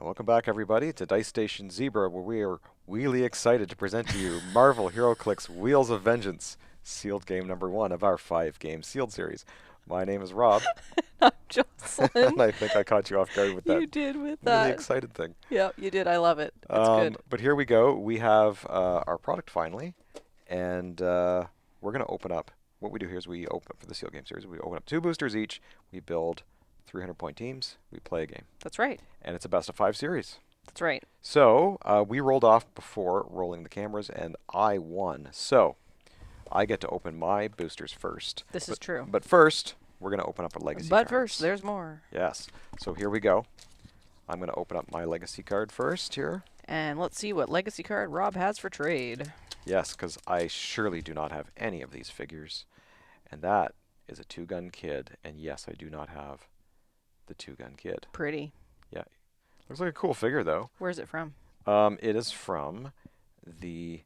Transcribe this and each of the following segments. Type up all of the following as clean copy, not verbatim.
And welcome back, everybody, to Dice Station Zebra, where we are really excited to present to you Marvel HeroClix Wheels of Vengeance, sealed game number 1 of our 5-game sealed series. My name is Rob, I'm and Jocelyn. I think I caught you off guard with that You did with really that. excited thing. Yep, you did. I love it. It's good. But here we go. We have our product finally, and we're going to open up. What we do here is we open up for the sealed game series. We open up 2 boosters each. We build 300-point teams. We play a game. That's right. And it's a best of 5 series. That's right. So we rolled off before rolling the cameras, and I won. So I get to open my boosters first. This is true. But first, we're going to open up a legacy But cards. first, there's more. Yes. So here we go. I'm going to open up my legacy card first here. And let's see what legacy card Rob has for trade. Yes, because I surely do not have any of these figures. And that is a 2-gun kid. And yes, I do not have the 2-gun kid. Pretty. Yeah. Looks like a cool figure, though. Where's it from? It is from the...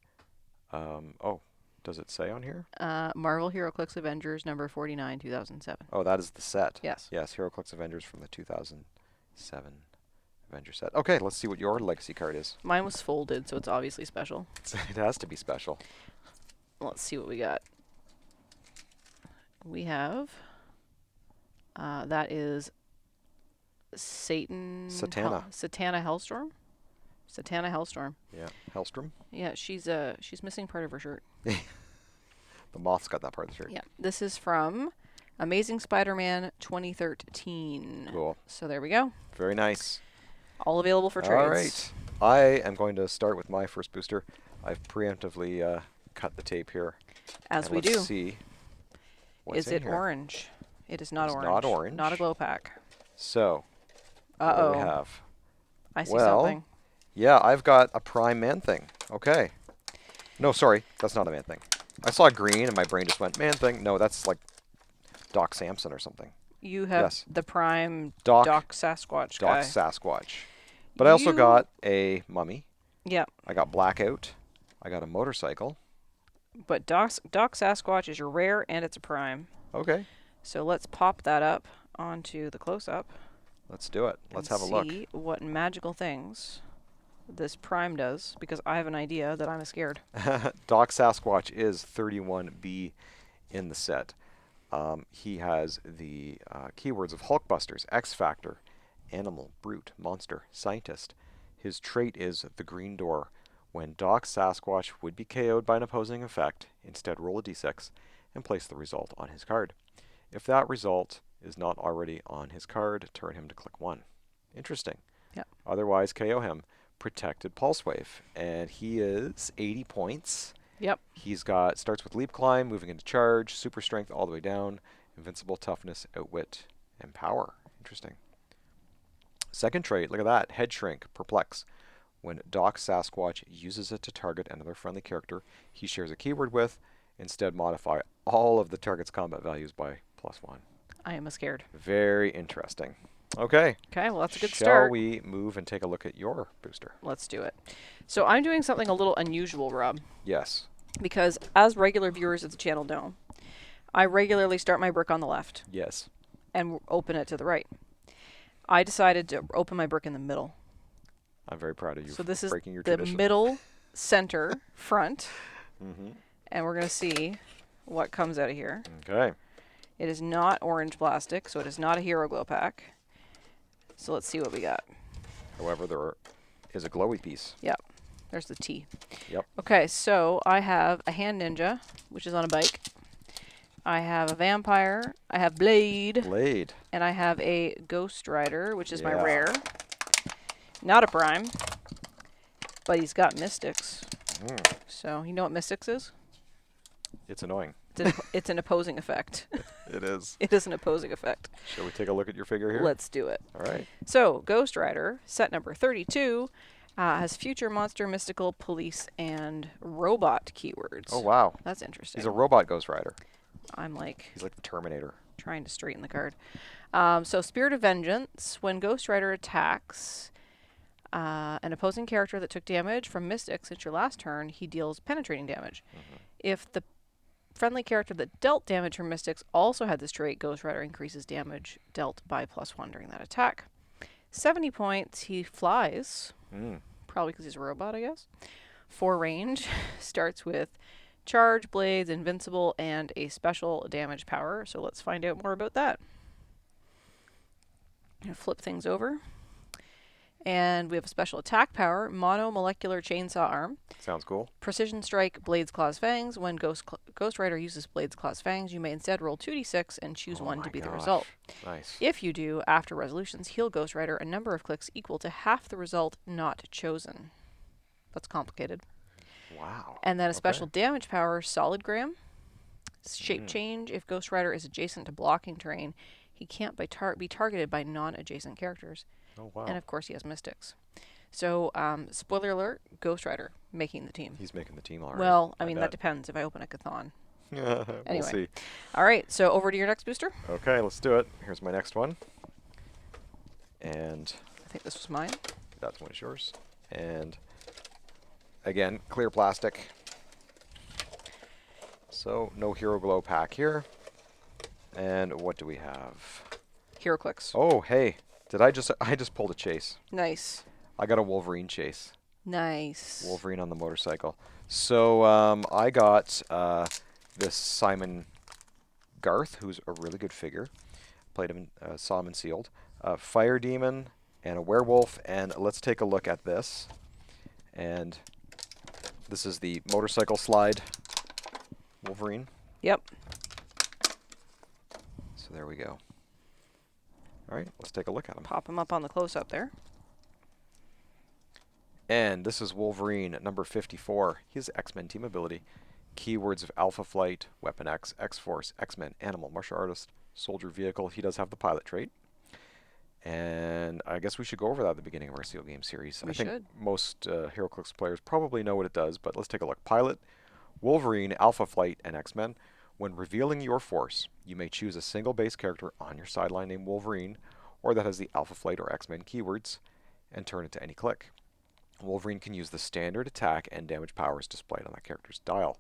oh, does it say on here? Marvel HeroClix Avengers number 49, 2007. Oh, that is the set. Yes. Yes, HeroClix Avengers from the 2007 Avengers set. Okay, let's see what your legacy card is. Mine was folded, so it's obviously special. It has to be special. Let's see what we got. We have... that is... Satana. Satana Hellstorm? Satana Hellstorm. Yeah, Hellstrom. Yeah, she's missing part of her shirt. The moth's got that part of the shirt. Yeah, this is from Amazing Spider-Man 2013. Cool. So there we go. Very nice. All available for trades. All right. I am going to start with my first booster. I've preemptively cut the tape here. As and we let's do. see what's Is in it here. orange? It is not It's orange. not orange. Not a glow pack. So, what do Uh-oh. we have? I see Well, something. Yeah, I've got a Prime Man-Thing. Okay. No, sorry. That's not a Man-Thing. I saw green and my brain just went, Man-Thing. No, that's like Doc Samson or something. You have yes. the prime Doc Sasquatch Doc guy. Sasquatch. But I also got a mummy. Yeah. I got Blackout. I got a motorcycle. But Doc Sasquatch is your rare and it's a prime. Okay. So let's pop that up onto the close-up. Let's do it. Let's have a look. See what magical things this prime does, because I have an idea that I'm scared. Doc Sasquatch is 31B in the set. He has the keywords of Hulkbusters, X-Factor, Animal, Brute, Monster, Scientist. His trait is the Green Door. When Doc Sasquatch would be KO'd by an opposing effect, instead roll a d6 and place the result on his card. If that result is not already on his card, turn him to click 1. Interesting. Yep. Otherwise, KO him. Protected Pulse Wave. And he is 80 points. Yep. He's got, starts with Leap Climb, moving into Charge, Super Strength all the way down, Invincible Toughness, Outwit, and Power. Interesting. Second trait, look at that. Head Shrink, Perplex. When Doc Sasquatch uses it to target another friendly character he shares a keyword with, instead modify all of the target's combat values by +1. I am scared. Very interesting. Okay. Okay, well, that's a good Shall start. we move and take a look at your booster? Let's do it. So I'm doing something a little unusual, Rob, Yes. because as regular viewers of the channel know, I regularly start my brick on the left Yes. and open it to the right. I decided to open my brick in the middle. I'm very proud of you So for this is breaking your the tradition. middle, center, front, Mm-hmm. and we're going to see what comes out of here. Okay. It is not orange plastic, so it is not a Hero Glow pack. So let's see what we got. However, there is a glowy piece. Yep, there's the T. Yep. Okay, so I have a Hand Ninja, which is on a bike. I have a Vampire. I have Blade. Blade. And I have a Ghost Rider, which is my Yeah. rare. Not a prime, but he's got Mystics. Mm. So you know what Mystics is? It's annoying. It's an opposing effect. It is. It is an opposing effect. Shall we take a look at your figure here? Let's do it. All right. So Ghost Rider, set number 32, has future, monster, mystical, police, and robot keywords. Oh, wow. That's interesting. He's a robot Ghost Rider. I'm like He's like the Terminator. trying to straighten the card. So Spirit of Vengeance, when Ghost Rider attacks an opposing character that took damage from Mystic since your last turn, he deals penetrating damage. Mm-hmm. If the friendly character that dealt damage from Mystics also had this trait, Ghost Rider increases damage dealt by +1 during that attack. 70 points. He flies, Mm. probably because he's a robot, I guess. 4 range. Starts with charge, blades, invincible, and a special damage power. So let's find out more about that. Flip things over. And we have a special attack power, mono-molecular chainsaw arm. Sounds cool. Precision strike, blades, claws, fangs. When Ghost Rider uses blades, claws, fangs, you may instead roll 2d6 and choose Oh one my to be the gosh. result. Nice. If you do, after resolutions, heal Ghost Rider a number of clicks equal to half the result not chosen. That's complicated. Wow. And then a Okay. special damage power, Solid Gram. Shape Mm. change. If Ghost Rider is adjacent to blocking terrain, he can't be targeted by non-adjacent characters. Oh, wow. And of course, he has Mystics. So, spoiler alert, Ghost Rider making the team. He's making the team already. Well, I mean, that bet. depends if I open a Cathon. We'll Anyway. see. All right, so over to your next booster. Okay, let's do it. Here's my next one. And I think this was mine. that one is yours. And again, clear plastic. So no Hero Glow pack here. And what do we have? HeroClix. Oh, hey. I just pulled a chase. Nice. I got a Wolverine chase. Nice. Wolverine on the motorcycle. So I got this Simon Garth, who's a really good figure. Played him, saw him in Sealed. Fire Demon and a Werewolf. And let's take a look at this. And this is the motorcycle slide Wolverine. Yep. So there we go. All right, let's take a look at him. Pop him up on the close-up there. And this is Wolverine, number 54. He has X-Men team ability. Keywords of Alpha Flight, Weapon X, X-Force, X-Men, Animal, Martial Artist, Soldier Vehicle. He does have the pilot trait. And I guess we should go over that at the beginning of our Seal Game series. We I think should. most HeroClix players probably know what it does, but let's take a look. Pilot, Wolverine, Alpha Flight, and X-Men. When revealing your force, you may choose a single base character on your sideline named Wolverine, or that has the Alpha Flight or X-Men keywords, and turn it to any click. Wolverine can use the standard attack and damage powers displayed on that character's dial.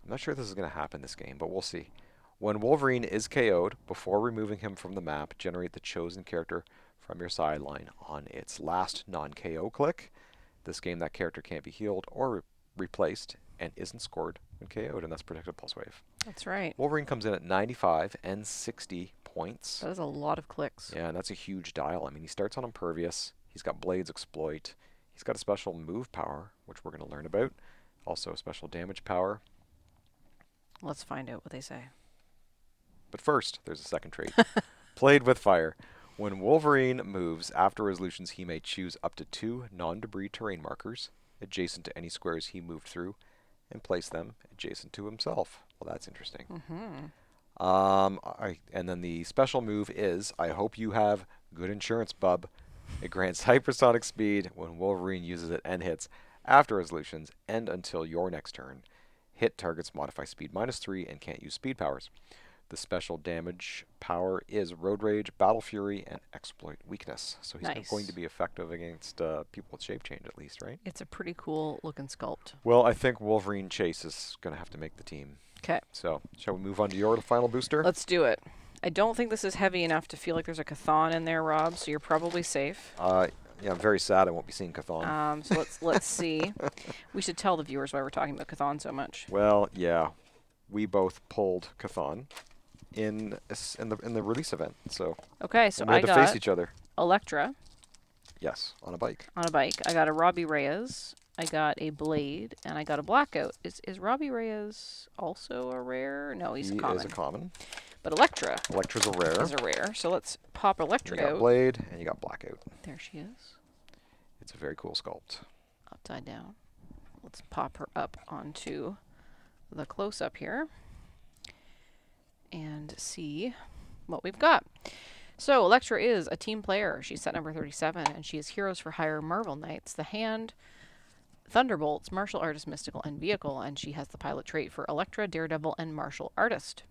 I'm not sure if this is going to happen this game, but we'll see. When Wolverine is KO'd, before removing him from the map, generate the chosen character from your sideline on its last non-KO click. This game, that character can't be healed or replaced and isn't scored when KO'd, and that's Protected Pulse Wave. That's right. Wolverine comes in at 95 and 60 points. That is a lot of clicks. Yeah, and that's a huge dial. I mean, he starts on Impervious. He's got Blades Exploit. He's got a special move power, which we're going to learn about. Also a special damage power. Let's find out what they say. But first, there's a second trait. Played with Fire. When Wolverine moves after resolutions, he may choose up to 2 non-debris terrain markers adjacent to any squares he moved through and place them adjacent to himself. Well, that's interesting. And then the special move is, I hope you have good insurance, bub. It grants hypersonic speed when Wolverine uses it and hits after resolutions and until your next turn. Hit targets modify speed -3 and can't use speed powers. The special damage power is Road Rage, Battle Fury, and Exploit Weakness. So he's Nice. going to be effective against people with shape change at least, right? It's a pretty cool looking sculpt. Well, I think Wolverine Chase is going to have to make the team. Okay. So shall we move on to your final booster? Let's do it. I don't think this is heavy enough to feel like there's a Cathon in there, Rob, so you're probably safe. Yeah, I'm very sad I won't be seeing Cathon. So let's see. We should tell the viewers why we're talking about Cathon so much. Well, yeah, we both pulled Cathon in the release event, so Okay, so and we I had to face got each other. Electra Yes, on a bike. on a bike. I got a Robbie Reyes. I got a Blade, and I got a Blackout. Is Robbie Reyes also a rare? No, he's He a common. is a common. But Electra Electra's a rare. is a rare. So let's pop You Electra got out. Blade and you got Blackout. There she is, It's a very cool sculpt. upside down. Let's pop her up onto the close-up here and see what we've got. So Electra is a team player. She's set number 37, and she is Heroes for Hire Marvel Knights, the Hand, Thunderbolts, Martial Artist, Mystical, and Vehicle, and she has the pilot trait for Electra, Daredevil, and Martial Artist,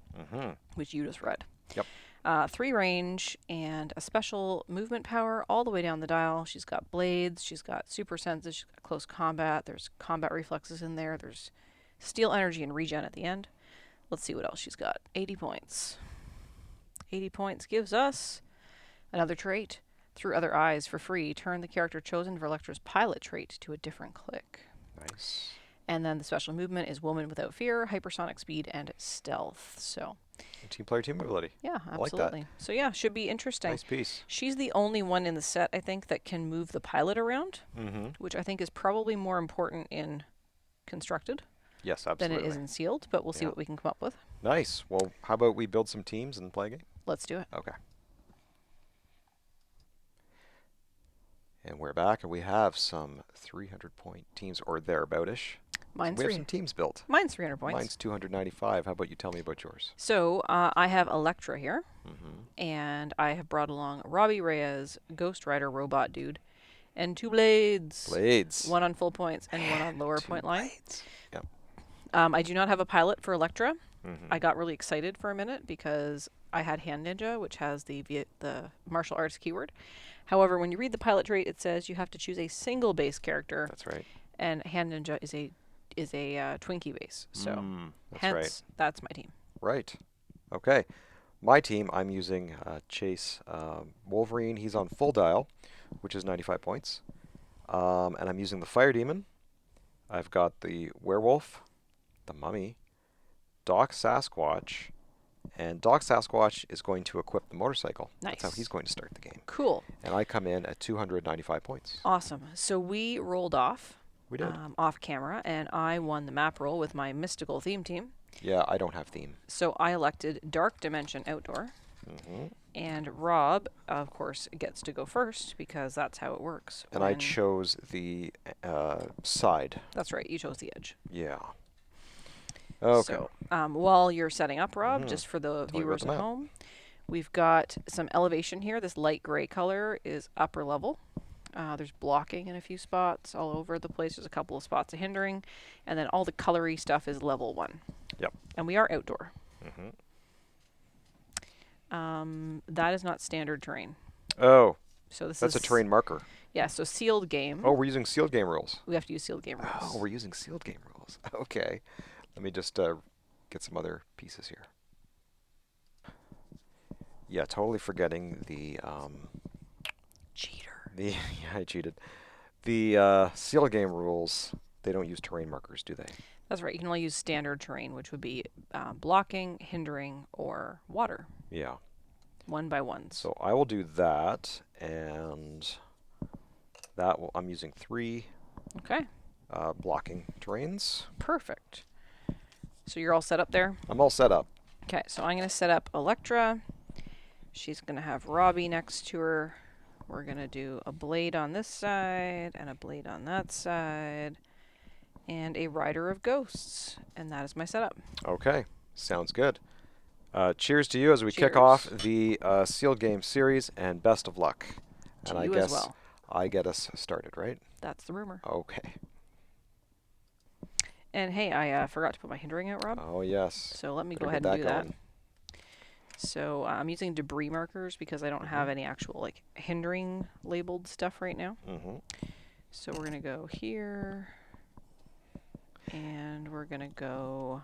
which you just read. Yep. 3 range and a special movement power all the way down the dial. She's got blades, she's got super senses, she's got close combat, there's combat reflexes in there, there's steel energy and regen at the end. Let's see what else she's got. 80 points. 80 points gives us another trait, Through other eyes for free, turn the character chosen for Electra's pilot trait to a different click. Nice. And then the special movement is Woman Without Fear, Hypersonic Speed, and Stealth. So, Team player, team ability. yeah, I like that. absolutely. So, yeah, should be interesting. Nice piece. She's the only one in the set, I think, that can move the pilot around, Mm-hmm. which I think is probably more important in Constructed Yes, than absolutely. it is in Sealed, but we'll see Yeah. what we can come up with. Nice. Well, how about we build some teams and play a game? Let's do it. Okay. And we're back, and we have some 300-point teams, or thereaboutish. Mine's We have some teams built. 300 points. Mine's 295. How about you tell me about yours? So I have Electra here, Mm-hmm. and I have brought along Robbie Reyes, Ghost Rider Robot Dude, and 2 Blades. Blades. One on full points and one on lower 2 point line. blades. Yep. I do not have a pilot for Electra. Mm-hmm. I got really excited for a minute because I had Hand Ninja, which has the martial arts keyword. However, when you read the pilot trait, it says you have to choose a single base character, That's right. and Hand Ninja is a Twinkie base. So That's hence, right. that's my team. Right. Okay. My team, I'm using Chase Wolverine. He's on full dial, which is 95 points. And I'm using the Fire Demon. I've got the Werewolf, the Mummy, Doc Sasquatch, and Doc Sasquatch is going to equip the motorcycle. Nice. That's how he's going to start the game. Cool. And I come in at 295 points. Awesome. So we rolled off. We did. Off camera, and I won the map roll with my mystical theme team. Yeah, I don't have theme. So I elected Dark Dimension Outdoor, Mm-hmm. and Rob, of course, gets to go first because that's how it works. And I chose the side. That's right, you chose the edge. Yeah. Okay. So while you're setting up, Rob, Mhm. just for the Tell me about viewers the at map. home, we've got some elevation here. This light gray color is upper level. There's blocking in a few spots all over the place. There's a couple of spots of hindering. And then all the colory stuff is level 1. Yep. And we are outdoor. Mm-hmm. That is not standard terrain. Oh, So this that's is a terrain marker. Yeah, so sealed game. Oh, we're using sealed game rules. We have to use sealed game rules. Oh, we're using sealed game rules. Okay. Let me just get some other pieces here. Yeah, totally forgetting the Cheater. yeah, I cheated. The sealed game rules, they don't use terrain markers, do they? That's right. You can only use standard terrain, which would be blocking, hindering, or water. Yeah. 1 by 1s. So I will do that, and I'm using 3 Okay. blocking terrains. Perfect. So you're all set up there? I'm all set up. Okay, so I'm going to set up Electra. She's going to have Robbie next to her. We're going to do a blade on this side and a blade on that side and a Rider of Ghosts. And that is my setup. Okay, sounds good. Cheers to you as we kick Cheers. off the sealed game series, and best of luck. To And I you guess as well. I get us started, right? That's the rumor. Okay. And hey, I forgot to put my hindering out, Rob. Oh yes. So let me Better go ahead get and do that. going. So I'm using debris markers because I don't have any actual like hindering labeled stuff right now. Mm-hmm. So we're going to go here. And we're going to go,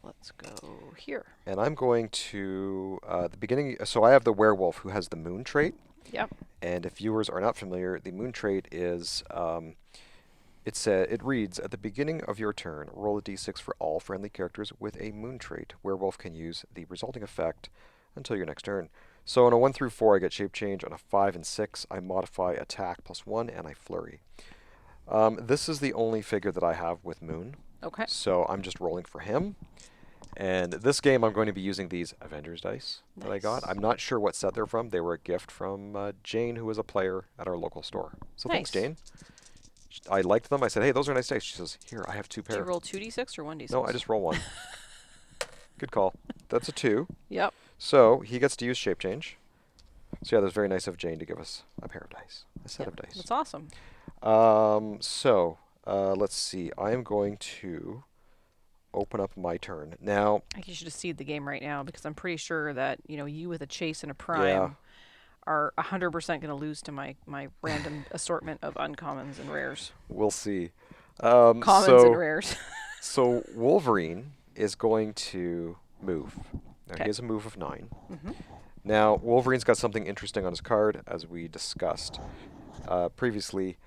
let's go here. And I'm going to the beginning. So I have the werewolf who has the moon trait. Yep. And if viewers are not familiar, the moon trait is it reads, at the beginning of your turn, roll a d6 for all friendly characters with a moon trait. Werewolf can use the resulting effect until your next turn. So on a 1 through 4, I get shape change. On a 5 and 6, I modify attack +1 and I flurry. This is the only figure that I have with moon. Okay. So I'm just rolling for him. And this game, I'm going to be using these Avengers dice that I got. Nice. I'm not sure what set they're from. They were a gift from Jane, who was a player at our local store. So thanks, Nice. Jane. I liked them. I said, hey, those are nice dice. She says, here, I have 2 Do pair. you roll 2d6 or 1d6? No, I just roll 1. Good call. That's a 2. Yep. So he gets to use shape change. So yeah, that's very nice of Jane to give us a pair of dice, a set Yep. of dice. That's awesome. Let's see. I am going to open up my turn. Now, I think you should just seed the game right now because I'm pretty sure that, you with a chase and a prime Yeah. are 100% going to lose to my random assortment of uncommons and rares. we'll see. Commons and rares. So Wolverine is going to move. Now Okay. he has a move of 9. Mm-hmm. Now, Wolverine's got something interesting on his card, as we discussed previously.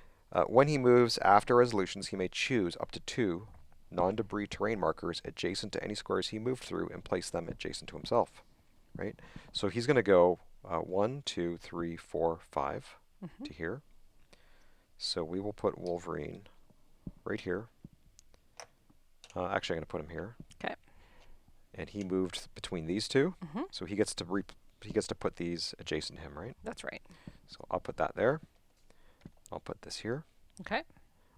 When he moves after resolutions, he may choose up to 2 non-debris terrain markers adjacent to any squares he moved through and place them adjacent to himself. Right? So he's going to go 1, 2, 3, 4, 5 to here. So we will put Wolverine right here. Actually, I'm going to put him here. Okay. And he moved between these two, Mm-hmm. so he gets to put these adjacent to him, right? That's right. So I'll put that there. I'll put this here. Okay.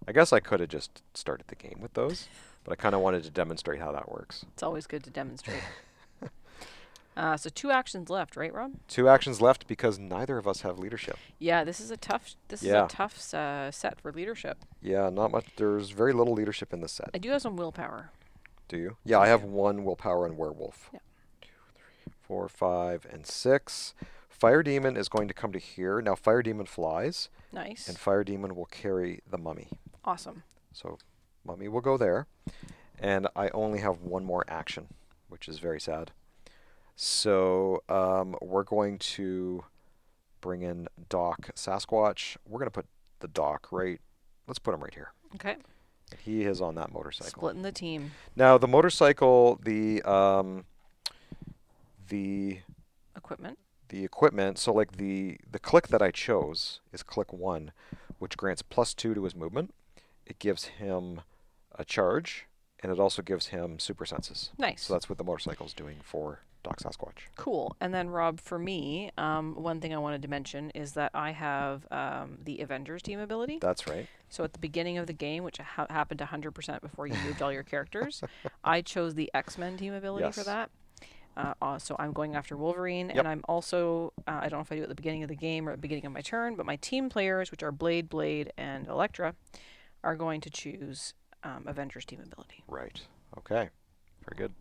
I guess I could have just started the game with those, but I kind of wanted to demonstrate how that works. It's always good to demonstrate. So 2 actions left, right, Rob? 2 actions left because neither of us have leadership. Yeah, this is a tough. Yeah. Set for leadership. Yeah, not much. There's very little leadership in this set. I do have some willpower. Do you? Yeah, I have 1 willpower and werewolf. Yeah. 2, 3, 4, 5, and 6. Fire Demon is going to come to here. Now, Fire Demon flies, Nice. and Fire Demon will carry the mummy. Awesome. So, mummy will go there. And I only have 1 more action, which is very sad. So, we're going to bring in Doc Sasquatch. We're going to put the Doc right. Let's put him right here. Okay. He is on that motorcycle. Splitting the team. Now, the motorcycle, the Equipment. equipment, so like the click that I chose is click 1, which grants +2 to his movement. It gives him a charge, and it also gives him super senses. Nice. So that's what the motorcycle is doing for Doc Sasquatch. Cool. And then, Rob, for me, one thing I wanted to mention is that I have the Avengers team ability. That's right. So at the beginning of the game, which happened 100% before you moved all your characters, I chose the X-Men team ability for Yes. that. So I'm going after Wolverine, Yep. and I'm also, I don't know if I do it at the beginning of the game or at the beginning of my turn, but my team players, which are Blade, and Elektra, are going to choose Avengers team ability. Right. Okay. Very good.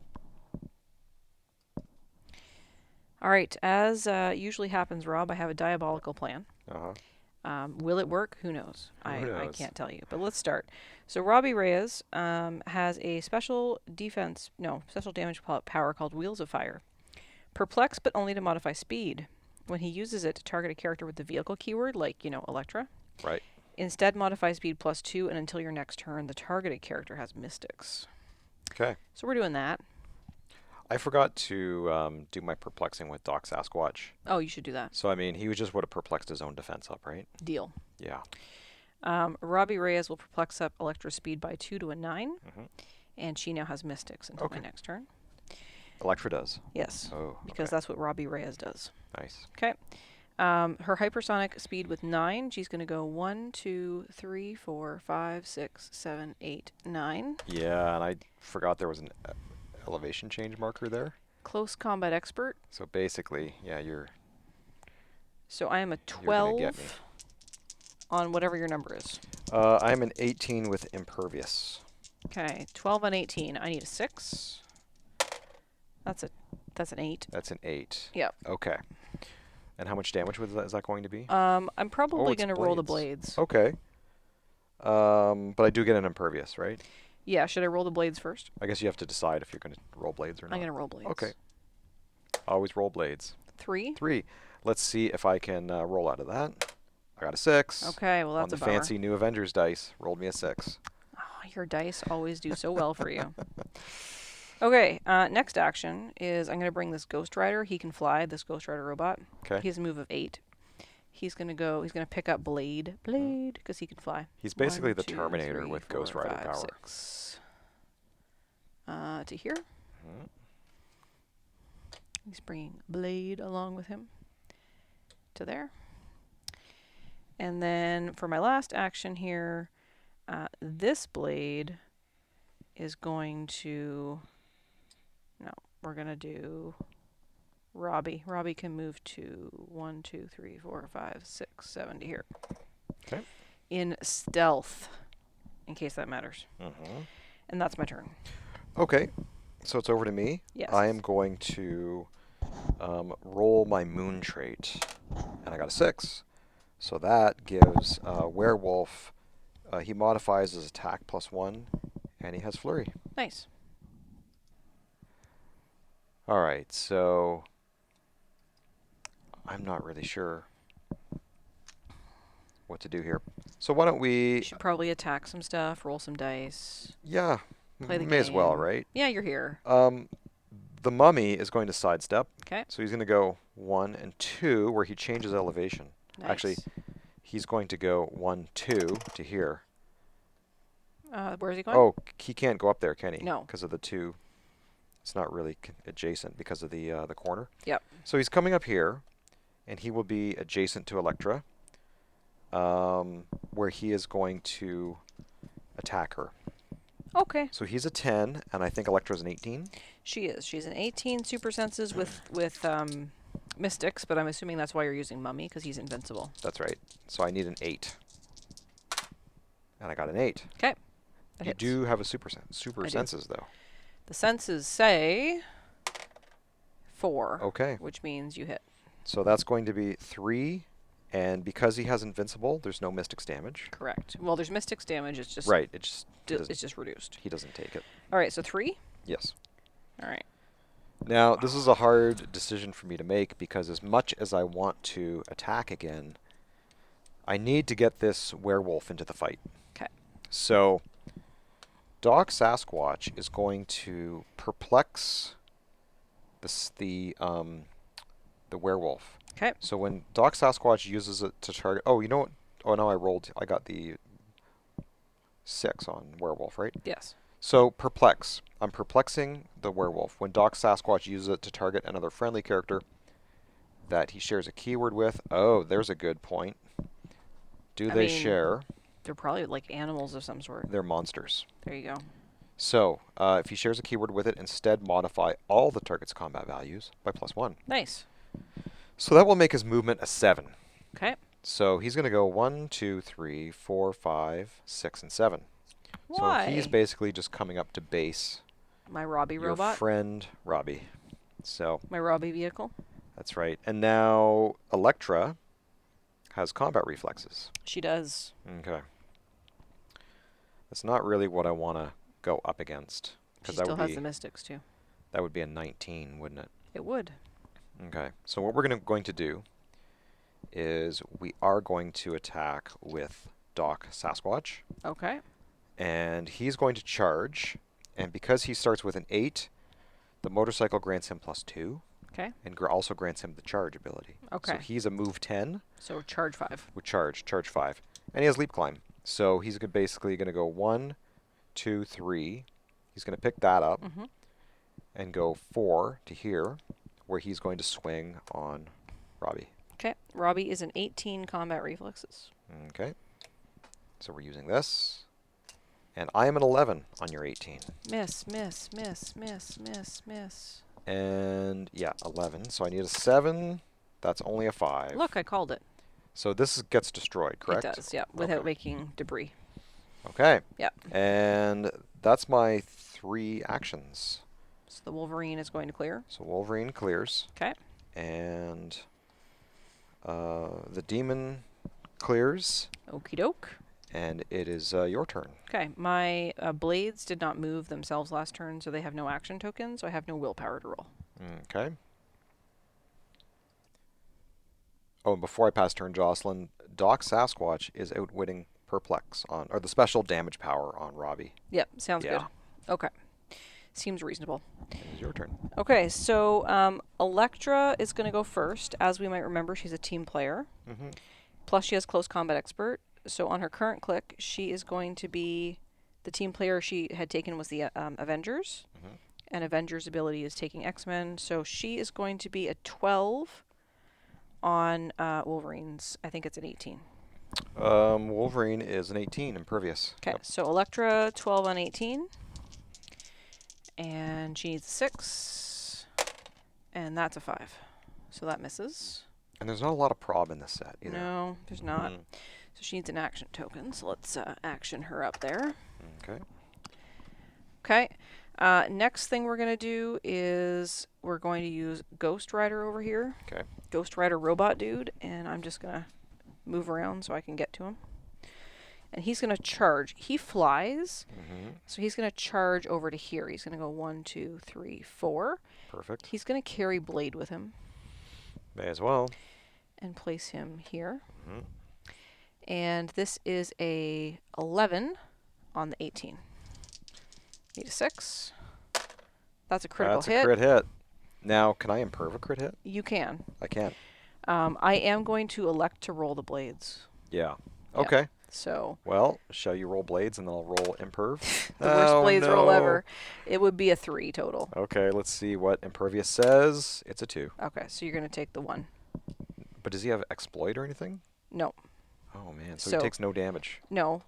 All right, as usually happens, Rob, I have a diabolical plan. Uh-huh. Will it work? Who knows? Who I knows? can't tell you. But let's start. So Robbie Reyes has a special damage power called Wheels of Fire. Perplex, but only to modify speed. When he uses it to target a character with the vehicle keyword, like, Elektra, Right. instead modify speed +2, and until your next turn, the targeted character has mystics. Okay. So we're doing that. I forgot to do my perplexing with Doc Sasquatch. Oh, you should do that. So, I mean, he would have perplexed his own defense up, right? Deal. Yeah. Robbie Reyes will perplex up Elektra's speed by 2 to a 9, Mhm. and she now has mystics until Okay. my next turn. Elektra does. Yes, Oh, because okay. that's what Robbie Reyes does. Nice. Okay. Her hypersonic speed with 9, she's going to go 1, 2, 3, 4, 5, 6, 7, 8, 9. Yeah, and I forgot there was an elevation change marker there. Close combat expert. So basically, yeah, you're So I am a gonna get me. 12 on whatever your number is. I'm an 18 with impervious. Okay, 12 on 18. I need a 6. That's an 8. That's an 8. Yep. Okay. And how much damage is that going to be? I'm probably it's going to roll the blades. Okay. But I do get an impervious, right? Yeah, should I roll the blades first? I guess you have to decide if you're going to roll blades or not. I'm going to roll blades. Okay. Always roll blades. 3. 3. Let's see if I can roll out of that. I got a 6. Okay, well, that's on a the bummer. fancy new Avengers dice. Rolled me a 6. Oh, your dice always do so well for you. Okay, next action is I'm going to bring this Ghost Rider. He can fly, this Ghost Rider robot. Okay. He has a move of 8. He's going to pick up Blade, because he can fly. He's basically 1, the 2, Terminator 3, with 4, Ghost Rider 5, power. 6. To here. Mhm. He's bringing Blade along with him to there. And then for my last action here, this Blade is going to... No, we're going to do Robbie. Robbie can move to 1, 2, 3, 4, 5, 6, 7 to here. Okay. In stealth, in case that matters. Mhm. And that's my turn. Okay. So it's over to me. Yes. I am going to roll my moon trait. And I got a 6. So that gives Werewolf, he modifies his attack +1, and he has Flurry. Nice. All right, so I'm not really sure what to do here. So why don't we... Should probably attack some stuff, roll some dice, Yeah, play the may as well, game. right? Yeah, you're here. The mummy is going to sidestep. Okay. So he's going to go 1 and 2, where he changes elevation. Nice. Actually, he's going to go 1, 2 to here. Where's he going? Oh, he can't go up there, can he? No. Because of the 2. It's not really adjacent because of the corner. Yep. So he's coming up here, and he will be adjacent to Electra, where he is going to attack her. Okay. So he's a 10, and I think Electra's an 18. She is. She's an 18 super senses with mystics, but I'm assuming that's why you're using mummy, because he's invincible. That's right. So I need an 8. And I got an 8. Okay. You do have a super I do. senses, though. The senses say 4. Okay. Which means you hit. So that's going to be 3, and because he has invincible, there's no mystics damage. Correct. Well, there's mystics damage. It's just Right. It's just reduced. he doesn't take it. All right. So 3. Yes. All right. Now, this is a hard decision for me to make because as much as I want to attack again, I need to get this werewolf into the fight. Okay. So, Doc Sasquatch is going to perplex the werewolf. Okay. So when Doc Sasquatch uses it to target... Oh, you know what? Oh, no, I got the 6 on werewolf, right? Yes. So, perplex. I'm perplexing the werewolf. When Doc Sasquatch uses it to target another friendly character that he shares a keyword with. Oh, there's a good point. Do I they mean, share? They're probably like animals of some sort. They're monsters. There you go. So, if he shares a keyword with it, instead modify all the target's combat values by +1. Nice. So that will make his movement a 7. Okay. So he's going to go 1, 2, 3, 4, 5, 6, and 7. Why? So he's basically just coming up to base My Robbie your robot. friend Robbie. So My Robbie vehicle. that's right. And now Electra has combat reflexes. She does. Okay. That's not really what I want to go up against. She That still would has be the mystics too. that would be a 19, wouldn't it? It would. Okay. So what we're going to do is we are going to attack with Doc Sasquatch. Okay. And he's going to charge. And because he starts with an 8, the motorcycle grants him +2. Okay. And also grants him the charge ability. Okay. So he's a move 10 So charge 5. with charge 5. And he has leap climb. So he's basically going to go 1, 2, 3. He's going to pick that up Mm-hmm. and go 4 to here, where he's going to swing on Robbie. Okay. Robbie is an 18 combat reflexes. Okay. So we're using this. And I am an 11 on your 18. Miss, miss, miss, miss, miss, miss. And yeah, 11. So I need a 7. That's only a 5. Look, I called it. So this gets destroyed, correct? It does, yeah, without Okay. making debris. Okay. Yep. And that's my 3 actions. So the Wolverine is going to clear. So Wolverine clears. Okay. And the demon clears. Okie doke. And it is your turn. Okay. My blades did not move themselves last turn, so they have no action token, so I have no willpower to roll. Okay. Oh, and before I pass turn, Jocelyn, Doc Sasquatch is outwitting Perplex or the special damage power on Robbie. Yep, sounds Yeah. good. Okay. Seems reasonable. It is your turn. Okay, so Electra is going to go first. As we might remember, she's a team player. Mm-hmm. Plus, she has close combat expert. So on her current click, she is going to be the team player she had taken was the Avengers. Mm-hmm. And Avengers' ability is taking X-Men. So she is going to be a 12 on Wolverine's. I think it's an 18. Wolverine is an 18, impervious. Okay, Yep. so Electra, 12 on 18. And she needs a 6. And that's a 5. So that misses. And there's not a lot of prob in this set either. No, there's not. Mm. So she needs an action token. So let's action her up there. Okay. Okay. Next thing we're going to do is we're going to use Ghost Rider over here. Okay. Ghost Rider robot dude. And I'm just going to move around so I can get to him. And he's going to charge. He flies. Mm-hmm. So he's going to charge over to here. He's going to go 1, 2, 3, 4. Perfect. He's going to carry Blade with him. May as well. and place him here. Mm-hmm. And this is a 11 on the 18. Need a 6. That's a critical That's hit. a crit hit. Now, can I imperv a crit hit? You can. I can. I am going to elect to roll the blades. Yeah. Yeah. Okay. So Well, shall you roll blades and then I'll roll imperv? the worst Oh, blades roll no. ever. It would be a 3 total. Okay, let's see what impervious says. It's a 2. Okay, so you're going to take the 1. But does he have exploit or anything? No. Oh, man. So So- he takes no damage. No,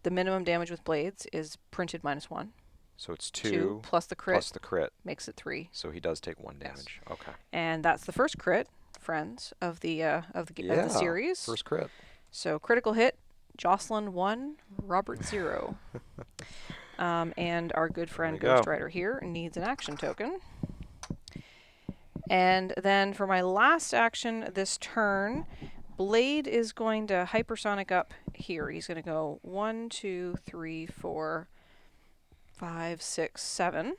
the minimum damage with blades is printed -1. So it's 2 2 plus the crit plus the crit. makes it 3. So he does take 1 Yes. damage. Okay. And that's the first crit, friends, of the of the series. First crit. So critical hit, Jocelyn 1, Robert 0. And our good friend There we Ghost go. Rider here needs an action token. And then for my last action this turn, Blade is going to hypersonic up here. He's going to go 1, 2, 3, 4, 5, 6, 7.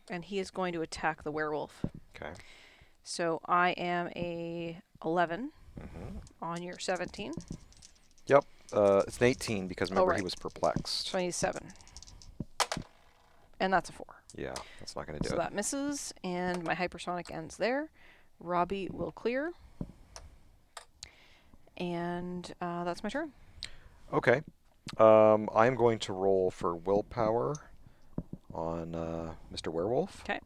And he is going to attack the werewolf. Okay. So I am a 11 Mm-hmm. on your 17. Yep. It's an 18 because remember he right. was perplexed. 27. And that's a 4. Yeah, that's not going to do So it. that misses, and my hypersonic ends there. Robbie will clear. And that's my turn. Okay. I'm going to roll for willpower on Mr. Werewolf. Okay.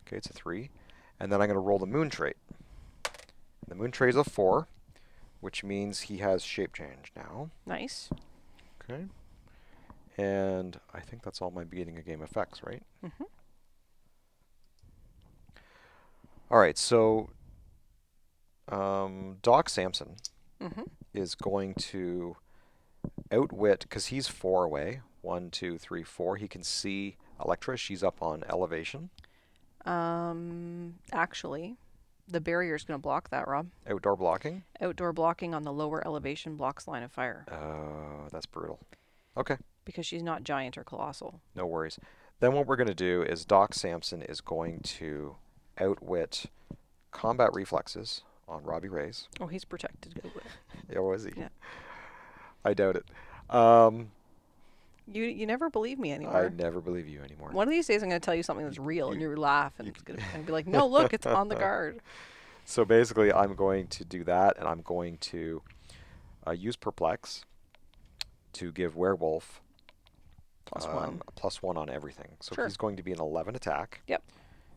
Okay, it's a 3. And then I'm going to roll the moon trait. The moon trait is a 4, which means he has shape change now. Nice. Okay. And I think that's all my beginning of game effects, right? Mm-hmm. All right, so Doc Samson Mm-hmm. is going to outwit, because he's 4 away. 1, 2, 3, 4. He can see Electra. She's up on elevation. Actually, the barrier is going to block that, Rob. Outdoor blocking. Outdoor blocking on the lower elevation blocks line of fire Oh, that's brutal. Okay, because she's not giant or colossal. no worries. Then what we're going to do is Doc Samson is going to outwit combat reflexes on Robbie Reyes. Oh, he's protected. Good with. Yeah, was he? Yeah. I doubt it. You never believe me I anymore. never believe you anymore. One of these days I'm going to tell you something that's real, and you- you laugh, and you- it's gonna and be like, no, look, it's on the guard. So basically, I'm going to do that, and I'm going to use Perplex to give Werewolf +1. a +1 on everything. So Sure. he's going to be an 11 attack. Yep.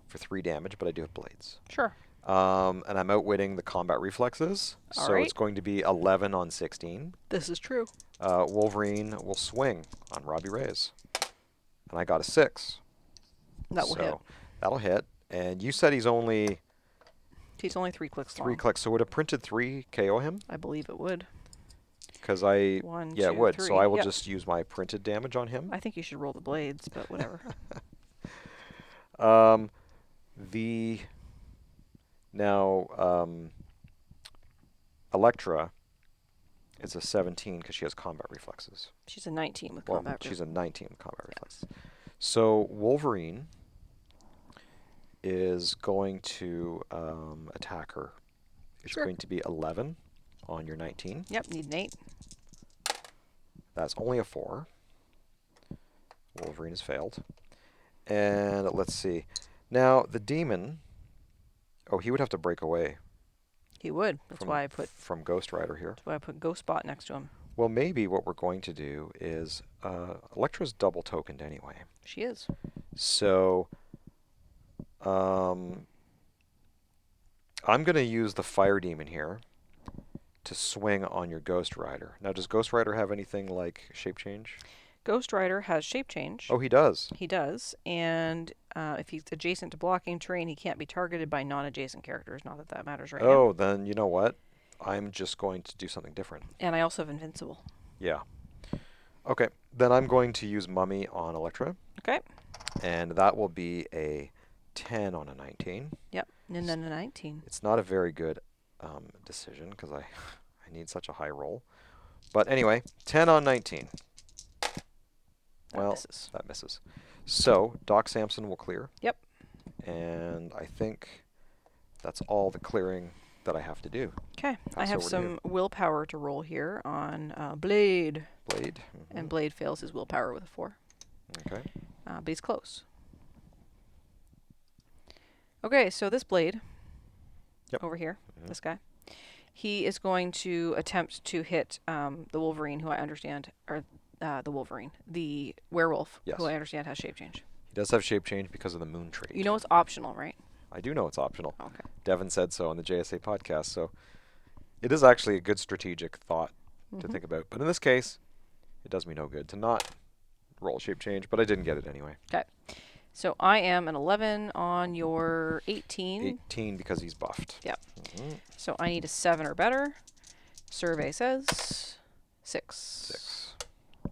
For 3 damage, but I do have blades. Sure. And I'm outwitting the combat reflexes, All so right. it's going to be 11 on 16. This is true. Wolverine will swing on Robbie Reyes, and I got a 6. That will hit. That'll hit. And you said he's only He's only 3 clicks 3 long. clicks, so would a printed 3 KO him? I believe it would. Because I 1, yeah, 2, it would. 3. So I will Yep. just use my printed damage on him. I think you should roll the blades, but whatever. The now Electra is a 17 because she has combat reflexes. She's a 19 with Well, combat. she's a 19 with combat reflexes. So Wolverine is going to attack her. It's Sure. going to be 11 on your 19. Yep, need an 8. That's only a 4. Wolverine has failed. And let's see. Now, the demon... Oh, he would have to break away He would. That's from, why I put from Ghost Rider here. Ghost Spot next to him. Well, maybe what we're going to do is... Electra's double tokened anyway. She is. So... I'm going to use the Fire Demon here to swing on your Ghost Rider. Now, does Ghost Rider have anything like shape change? Ghost Rider has shape change. Oh, he does. He does. And if he's adjacent to blocking terrain, he can't be targeted by non-adjacent characters. Not that that matters right now. Oh, then you know what? I'm just going to do something different. And I also have Invincible. Yeah. Okay, then I'm going to use Mummy on Electra, Okay. and that will be a 10 on a 19. Yep. And then a 19. It's not a very good decision because I need such a high roll. But anyway, 10 on 19. That misses. That misses. So, Doc Samson will clear. Yep. And I think that's all the clearing that I have to do. Okay, I Pass have over to you. some willpower to roll here on Blade. Blade. And Blade fails his willpower with a 4. Okay. But he's close. Okay, so this Blade, Yep. over here, this guy, he is going to attempt to hit the Wolverine, who I understand, or the werewolf, Yes. who I understand has shape change. He does have shape change because of the moon trait. You know it's optional, right? I do know it's optional. Okay. Devin said so on the JSA podcast, so it is actually a good strategic thought to think about. But in this case, it does me no good to not roll shape change, but I didn't get it anyway. Okay. So I am an 11 on your 18. 18 because he's buffed. Yep. So I need a 7 or better. Survey says 6. 6.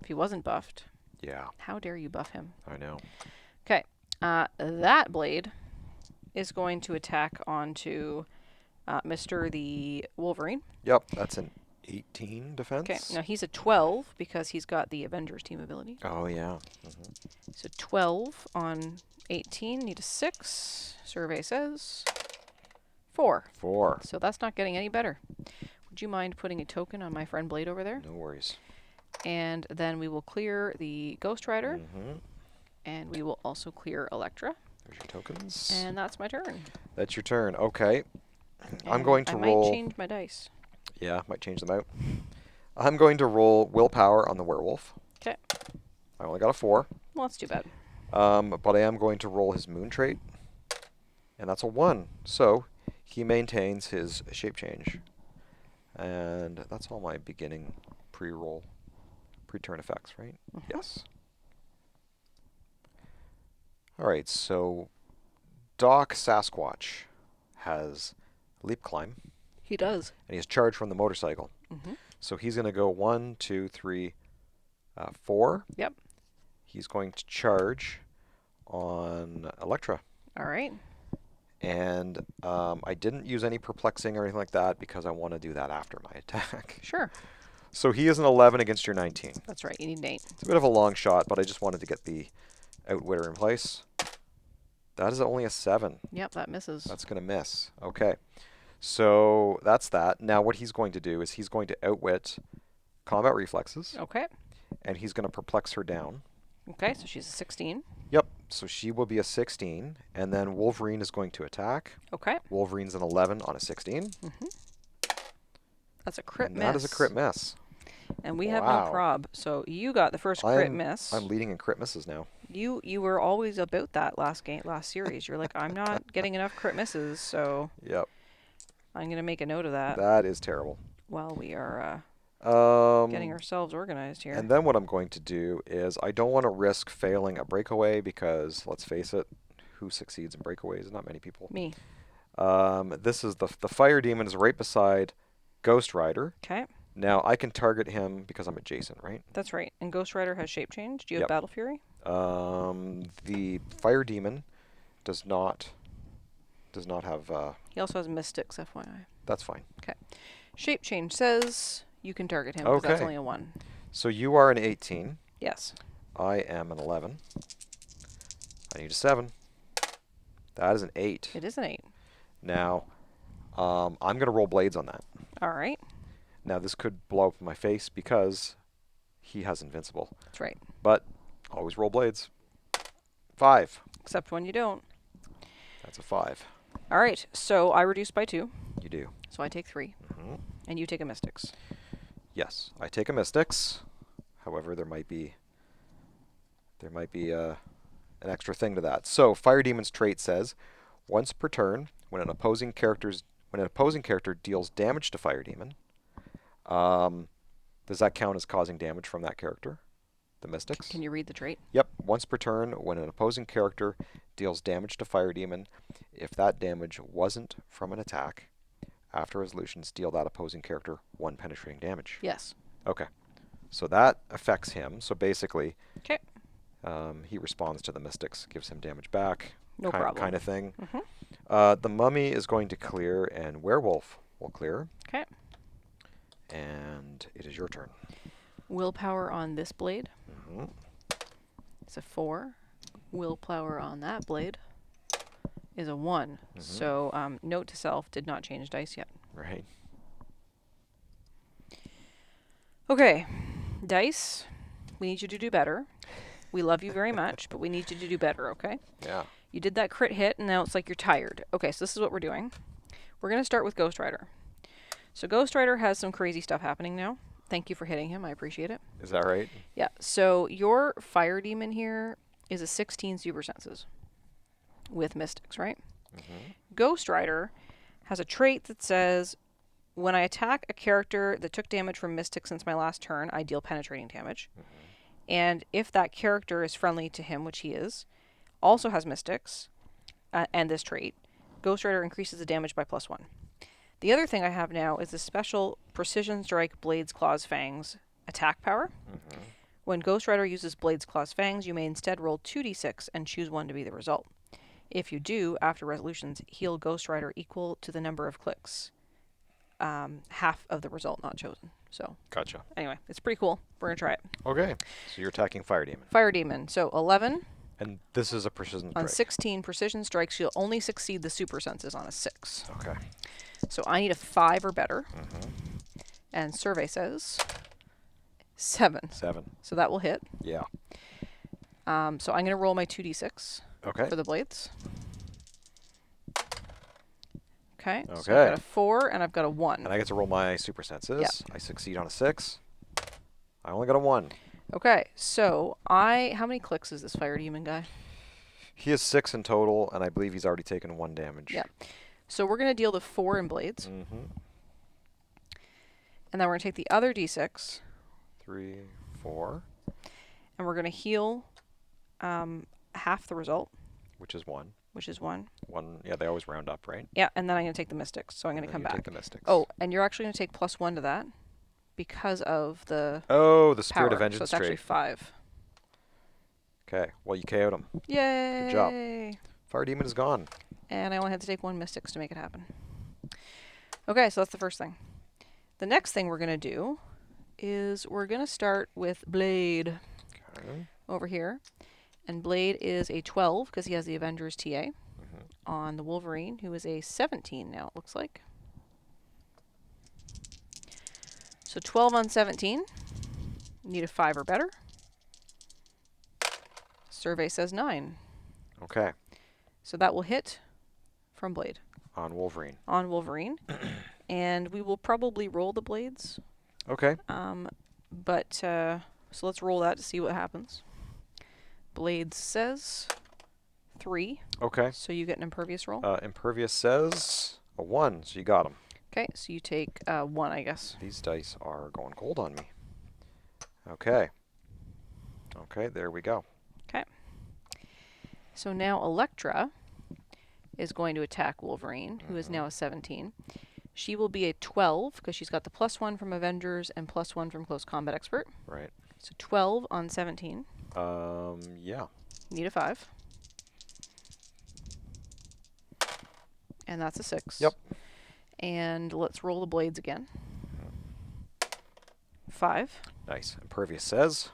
If he wasn't buffed, Yeah, how dare you buff him? I know. Okay. That Blade is going to attack onto Mr. the Wolverine. Yep, that's an 18 defense. Okay. Now he's a 12 because he's got the Avengers team ability. Oh, yeah. So 12 on 18. Need a 6. Survey says 4. 4. So that's not getting any better. Would you mind putting a token on my friend Blade over there? No worries. And then we will clear the Ghost Rider. Mm-hmm. And we will also clear Elektra. There's your tokens. And that's my turn. That's your turn. Okay. I'm And going to roll. I might change my dice. Yeah, might change them out. I'm going to roll willpower on the werewolf. Okay. I only got a 4. Well, that's too bad. But I am going to roll his moon trait. And that's a 1. So he maintains his shape change. And that's all my beginning pre-roll, pre-turn effects, right? Yes. All right, so Doc Sasquatch has leap climb, He does. and he's charged from the motorcycle. So he's going to go 1, 2, 3, 4. Yep. He's going to charge on Elektra. All right. And I didn't use any perplexing or anything like that because I want to do that after my attack. Sure. So he is an 11 against your 19. That's right. You need an 8. It's a bit of a long shot, but I just wanted to get the outwitter in place. That is only a 7. Yep, that misses. That's going to miss. Okay. So that's that. Now what he's going to do is he's going to outwit combat reflexes, Okay. and he's going to perplex her down. Okay, so she's a 16. Yep. So she will be a 16, and then Wolverine is going to attack. Okay. Wolverine's an 11 on a 16. That's a crit And miss. that is a crit miss. And we have no Wow. prob. So you got the first crit miss. I'm leading in crit misses now. You were always about that last series. You're like, I'm not getting enough crit misses, so Yep. I'm gonna make a note of that That is terrible. while we are getting Um, ourselves organized here. and then what I'm going to do is I don't want to risk failing a breakaway because, let's face it, who succeeds in breakaways? Not many people. Me. This is the fire demon is right beside Ghost Rider. Okay. Now I can target him because I'm adjacent, right? That's right. And Ghost Rider has shape change. Do you have Yep. Battle Fury? The fire demon does not have. He also has Mystics, FYI. That's fine. Okay. Shape change says you can target him because that's Okay. only a 1. So you are an 18. Yes. I am an 11. I need a 7. That is an 8. It is an 8. Now, I'm going to roll blades on that. All right. Now, this could blow up in my face because he has invincible. That's right. But always roll blades. 5. Except when you don't. That's a 5. All right. So I reduce by 2. You do. So I take 3. Mhm. And you take a Mystics. Yes, I take a mystics. However, there might be an extra thing to that. So, Fire Demon's trait says, once per turn, when an opposing character deals damage to Fire Demon, does that count as causing damage from that character? The mystics? Can you read the trait? Yep. Once per turn, when an opposing character deals damage to Fire Demon, if that damage wasn't from an attack, after resolutions, deal that opposing character 1 penetrating damage. Yes. Okay. So that affects him. So basically, Okay. he responds to the mystics, gives him damage back. No problem. Kind of thing. Mhm. The mummy is going to clear, and werewolf will clear. Okay. And it is your turn. Willpower on this blade Mhm. is a 4. Willpower on that blade is a 1. So note to self, did not change dice yet. Right. Okay, dice. We need you to do better. We love you very much, but we need you to do better, okay? Yeah. You did that crit hit, and now it's like you're tired. Okay, so this is what we're doing. We're going to start with Ghost Rider. So Ghost Rider has some crazy stuff happening now. Thank you for hitting him. I appreciate it. Is that right? Yeah, so your Fire Demon here is a 16 Super Senses with Mystics, right? Mm-hmm. Ghost Rider has a trait that says, when I attack a character that took damage from Mystic since my last turn, I deal penetrating damage. Mm-hmm. And if that character is friendly to him, which he is, also has Mystics, and this trait, Ghost Rider increases the damage by +1. The other thing I have now is a special Precision Strike Blades Claws Fangs attack power. Mm-hmm. When Ghost Rider uses Blades Claws Fangs, you may instead roll 2d6 and choose one to be the result. If you do, after resolutions, heal Ghost Rider equal to the number of clicks. Half of the result not chosen. So, Gotcha. anyway, it's pretty cool. We're going to try it. Okay. So you're attacking Fire Demon. Fire Demon. So, 11 And this is a precision on strike. 16 precision strikes. You'll only succeed the super senses on a 6. Okay. So, I need a 5 or better. Mm-hmm. And survey says 7. 7. So, that will hit. Yeah. So, I'm going to roll my 2d6 Okay. for the blades. Okay. So I've Okay. got a 4 and I've got a 1. And I get to roll my super senses. Yep. I succeed on a 6. I only got a 1. Okay. So how many clicks is this Fire Demon guy? He has 6 in total, and I believe he's already taken 1 damage. Yeah. So we're going to deal the 4 in blades. Mm-hmm. And then we're going to take the other d6. 3, 4. And we're going to heal half the result, Which is 1. which is 1. 1. Yeah, they always round up, right? Yeah, and then I'm going to take the mystics. So I'm going to And come then you back. take the mystics. Oh, and you're actually going to take +1 to that because of the Oh, the Spirit power. of Vengeance So it's actually trait. 5. Okay. Well, you KO'd him. Yay! Good job. Fire Demon is gone. And I only had to take 1 mystics to make it happen. Okay, so that's the first thing. The next thing we're going to do is we're going to start with Blade Okay. over here. And Blade is a 12 because he has the Avengers TA Mm-hmm. on the Wolverine, who is a 17 now, it looks like. So 12 on 17. Need a 5 or better. Survey says 9. Okay. So that will hit from Blade On Wolverine. on Wolverine. And we will probably roll the blades. Okay. So let's roll that to see what happens. Blades says 3. Okay. So you get an impervious roll. Impervious says a 1, so you got him. Okay, so you take 1, I guess. These dice are going cold on me. Okay. Okay, there we go. Okay. So now Elektra is going to attack Wolverine, who is now a 17. She will be a 12 because she's got the +1 from Avengers and +1 from Close Combat Expert. Right. So 12 on 17. Yeah. Need a 5. And that's a 6. Yep. And let's roll the blades again. 5. Nice. Impervious says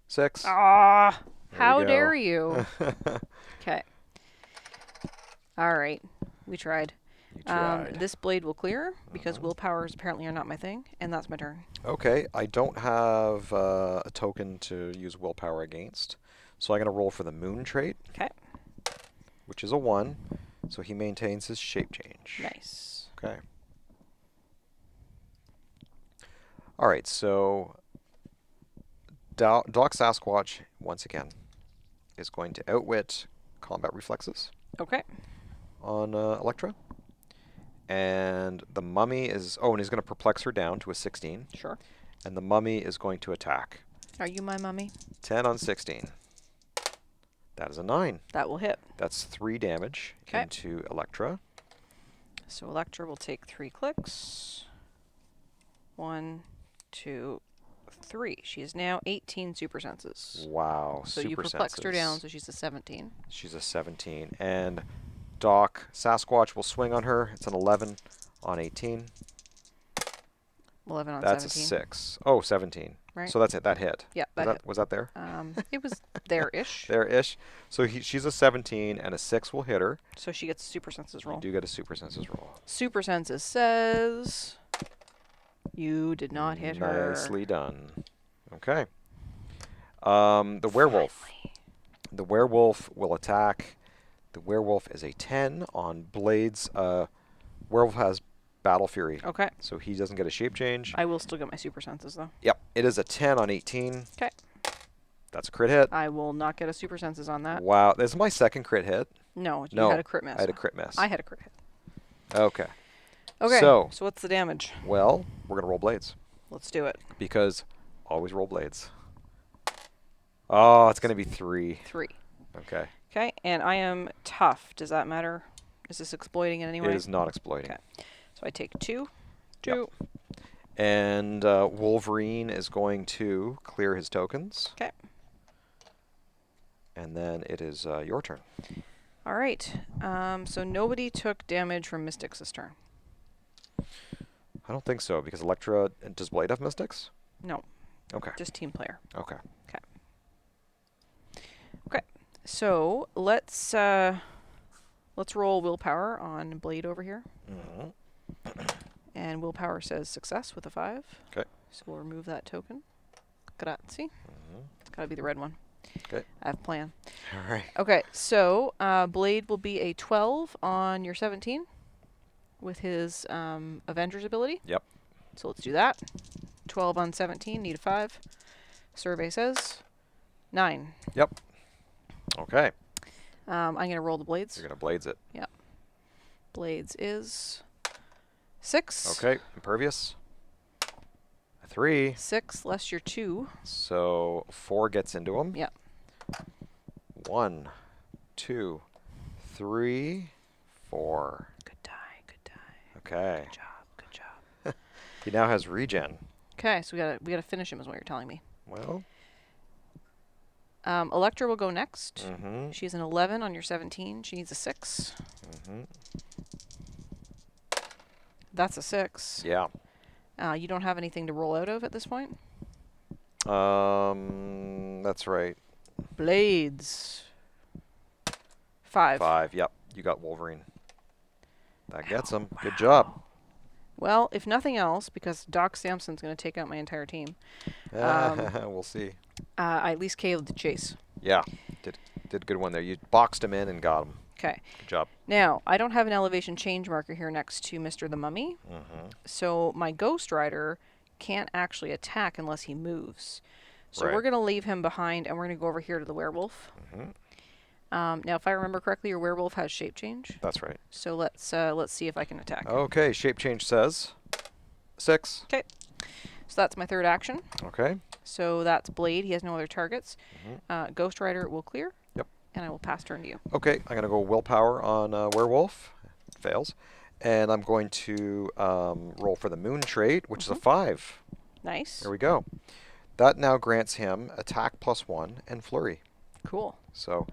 6. Ah! There How we go. dare you? Okay. All right. We tried. You tried. This blade will clear because willpowers apparently are not my thing, and that's my turn. Okay, I don't have a token to use willpower against, so I'm going to roll for the moon trait, Okay. which is a 1, so he maintains his shape change. Nice. Okay. All right, so Doc Sasquatch, once again, is going to outwit combat reflexes Okay. on Elektra. And the mummy is... Oh, and he's going to perplex her down to a 16. Sure. And the mummy is going to attack. Are you my mummy? 10 on 16. That is a 9. That will hit. That's 3 damage 'Kay. into Elektra. So Elektra will take 3 clicks. 1, 2, 3. She is now 18 super senses. Wow, So super you perplexed her senses. down, so she's a 17. She's a 17. And Doc Sasquatch will swing on her. It's an 11 on 18. 11 on That's 17. a 6. Oh, 17. Right. So that's it. That hit. Yeah, Was that hit. was that there? It was there-ish. There-ish. So she's a 17, and a 6 will hit her. So she gets a super senses You roll. do get a super senses roll. Super senses says you did not hit her. Nicely done. Okay. The werewolf. Finally. The werewolf will attack. The werewolf is a 10 on blades. Werewolf has battle fury. Okay. So he doesn't get a shape change. I will still get my super senses though. Yep. It is a 10 on 18. Okay. That's a crit hit. I will not get a super senses on that. Wow. This is my second crit hit. No, you No, had a crit miss. I had a crit miss. I had a crit hit. Okay. Okay. So what's the damage? well, we're going to roll blades. Let's do it. Because always roll blades. Oh, it's going to be 3. 3. Okay. Okay, and I am tough. Does that matter? Is this exploiting in any way? It is not exploiting. Okay. So I take 2. Yep. And Wolverine is going to clear his tokens. Okay. And then it is your turn. All right. So nobody took damage from Mystics this turn. I don't think so, because Elektra... Does Blade have Mystics? No, Okay. just team player. Okay. Okay. So let's roll willpower on Blade over here. Mm-hmm. And willpower says success with a 5. Okay. So we'll remove that token. Grazie. Mm-hmm. It's got to be the red one. Okay. I have a plan. All right. Okay, so Blade will be a 12 on your 17 with his Avengers ability. Yep. So let's do that. 12 on 17, need a 5. Survey says 9. Yep. Okay. I'm going to roll the blades. You're going to blades it. Blades is 6. Okay. Impervious. A 3. 6 less your 2. So 4 gets into him. Yep. 1, 2, 3, 4. Good die, good die. Okay. Good job, good job. He now has regen. Okay, so we gotta finish him is what you're telling me. Well. Elektra will go next. Mm-hmm. She's an 11 on your 17. She needs a 6. Mm-hmm. That's a 6. Yeah. You don't have anything to roll out of at this point? That's right. Blades. 5. 5. Yep. You got Wolverine. That gets him. Good job. Well, if nothing else, because Doc Samson's going to take out my entire team, We'll see. I at least KO'd the chase. Yeah. Did a good one there. You boxed him in and got him. Okay. Good job. Now, I don't have an elevation change marker here next to Mr. the Mummy, Mm-hmm. so my Ghost Rider can't actually attack unless he moves. So Right. we're going to leave him behind, and we're going to go over here to the werewolf. Mm-hmm. Now, if I remember correctly, your werewolf has shape change. That's right. So let's see if I can attack. Okay. Shape change says 6. Okay. So that's my third action. Okay. So that's Blade. He has no other targets. Mm-hmm. Ghost Rider will clear. Yep. And I will pass turn to you. Okay. I'm going to go willpower on Werewolf. Fails. And I'm going to roll for the moon trait, which is a 5. Nice. There we go. That now grants him attack +1 and flurry. Cool. So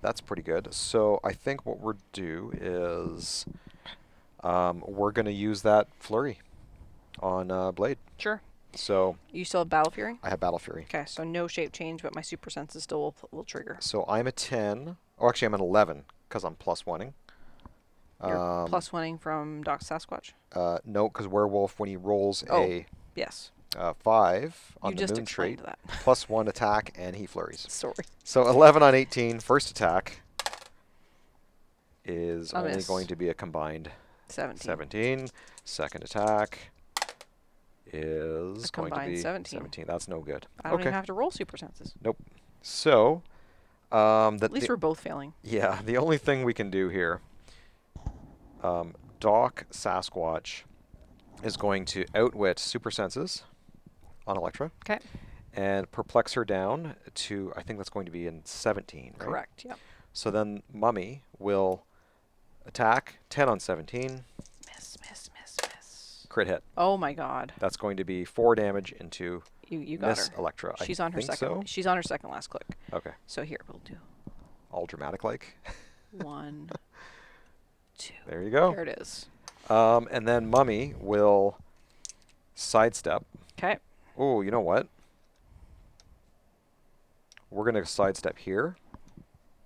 that's pretty good. So I think what we'll do is we're going to use that flurry on Blade. Sure. So You still have Battle Fury? I have Battle Fury. Okay, so no shape change, but my super senses still will trigger. So I'm a 10. Oh, actually, I'm an 11 because I'm +1ing. You're plus one-ing from Doc Sasquatch? No, because Werewolf, when he rolls Oh. a Yes. 5 on You the just moon explained trait, that. +1 attack, and he flurries. Sorry. So 11 on 18, first attack is A only miss. going to be a combined 17. 17. Second attack is A going to combined be 17. That's no good. I don't Okay. even have to roll super senses. So, At least we're both failing. yeah, the only thing we can do here, Doc Sasquatch is going to outwit super senses on Elektra. Okay. And perplex her down to, I think that's going to be in 17, right? Correct, yep. So then Mummy will attack, 10 on 17, Miss, miss, miss, miss. crit hit. Oh my god. That's going to be 4 damage into You got Miss her. Elektra. She's I on her think second. so. She's on her second last click. Okay. So here we'll do All dramatic like. 1, 2. There you go. There it is. And then Mummy will sidestep. Okay. Oh, you know what? We're going to sidestep here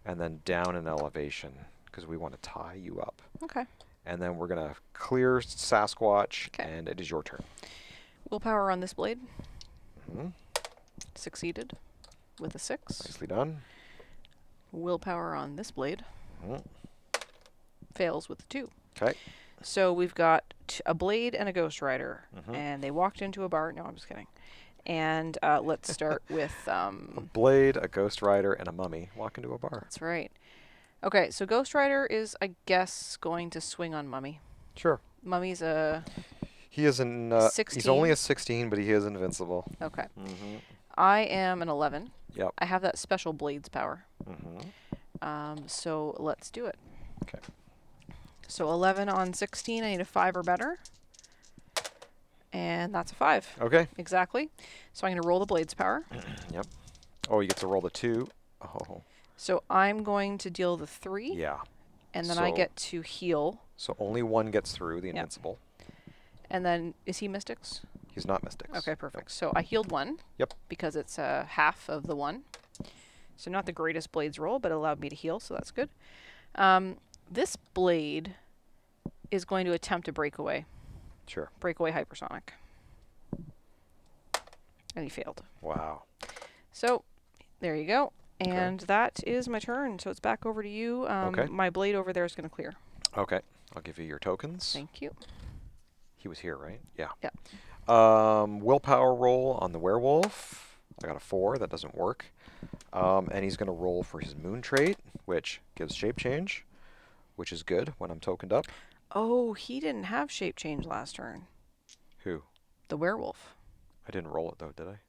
and then down in elevation because we want to tie you up. Okay. And then we're going to clear Sasquatch, Okay. and it is your turn. Willpower on this blade. Mhm. Succeeded with a 6. Nicely done. Willpower on this blade. Mhm. Fails with a 2. Okay. So we've got a blade and a ghost rider, Mhm. and they walked into a bar. No, I'm just kidding. And let's start with. A blade, a ghost rider, and a mummy walk into a bar. That's right. Okay, so Ghost Rider is, I guess, going to swing on Mummy. Sure. Mummy's a He is an. He's 16. only a 16, but he is invincible. Okay. Mhm. I am an 11. Yep. I have that special blades power. Mhm. So let's do it. Okay. So 11 on 16, I need a 5 or better. And that's a 5. Okay. Exactly. So I'm going to roll the blades power. Yep. Oh, you get to roll the 2. Oh. So I'm going to deal the 3. Yeah. And then I So- get to heal. So only one gets through the Yep. invincible. And then, is he Mystics? He's not Mystics. Okay, perfect. So I healed 1. Yep. Because it's half of the 1. So not the greatest blades roll, but it allowed me to heal, so that's good. This blade is going to attempt to break away. Sure. Break away hypersonic. And he failed. Wow. So, there you go. And that is my turn. So it's back over to you. Okay. My blade over there is going to clear. Okay. I'll give you your tokens. Thank you. He was here, right? Yeah. Yeah. Willpower roll on the werewolf. I got a 4. That doesn't work. And he's going to roll for his moon trait, which gives shape change, which is good when I'm tokened up. Oh, he didn't have shape change last turn. Who? The werewolf. I didn't roll it, though, did I?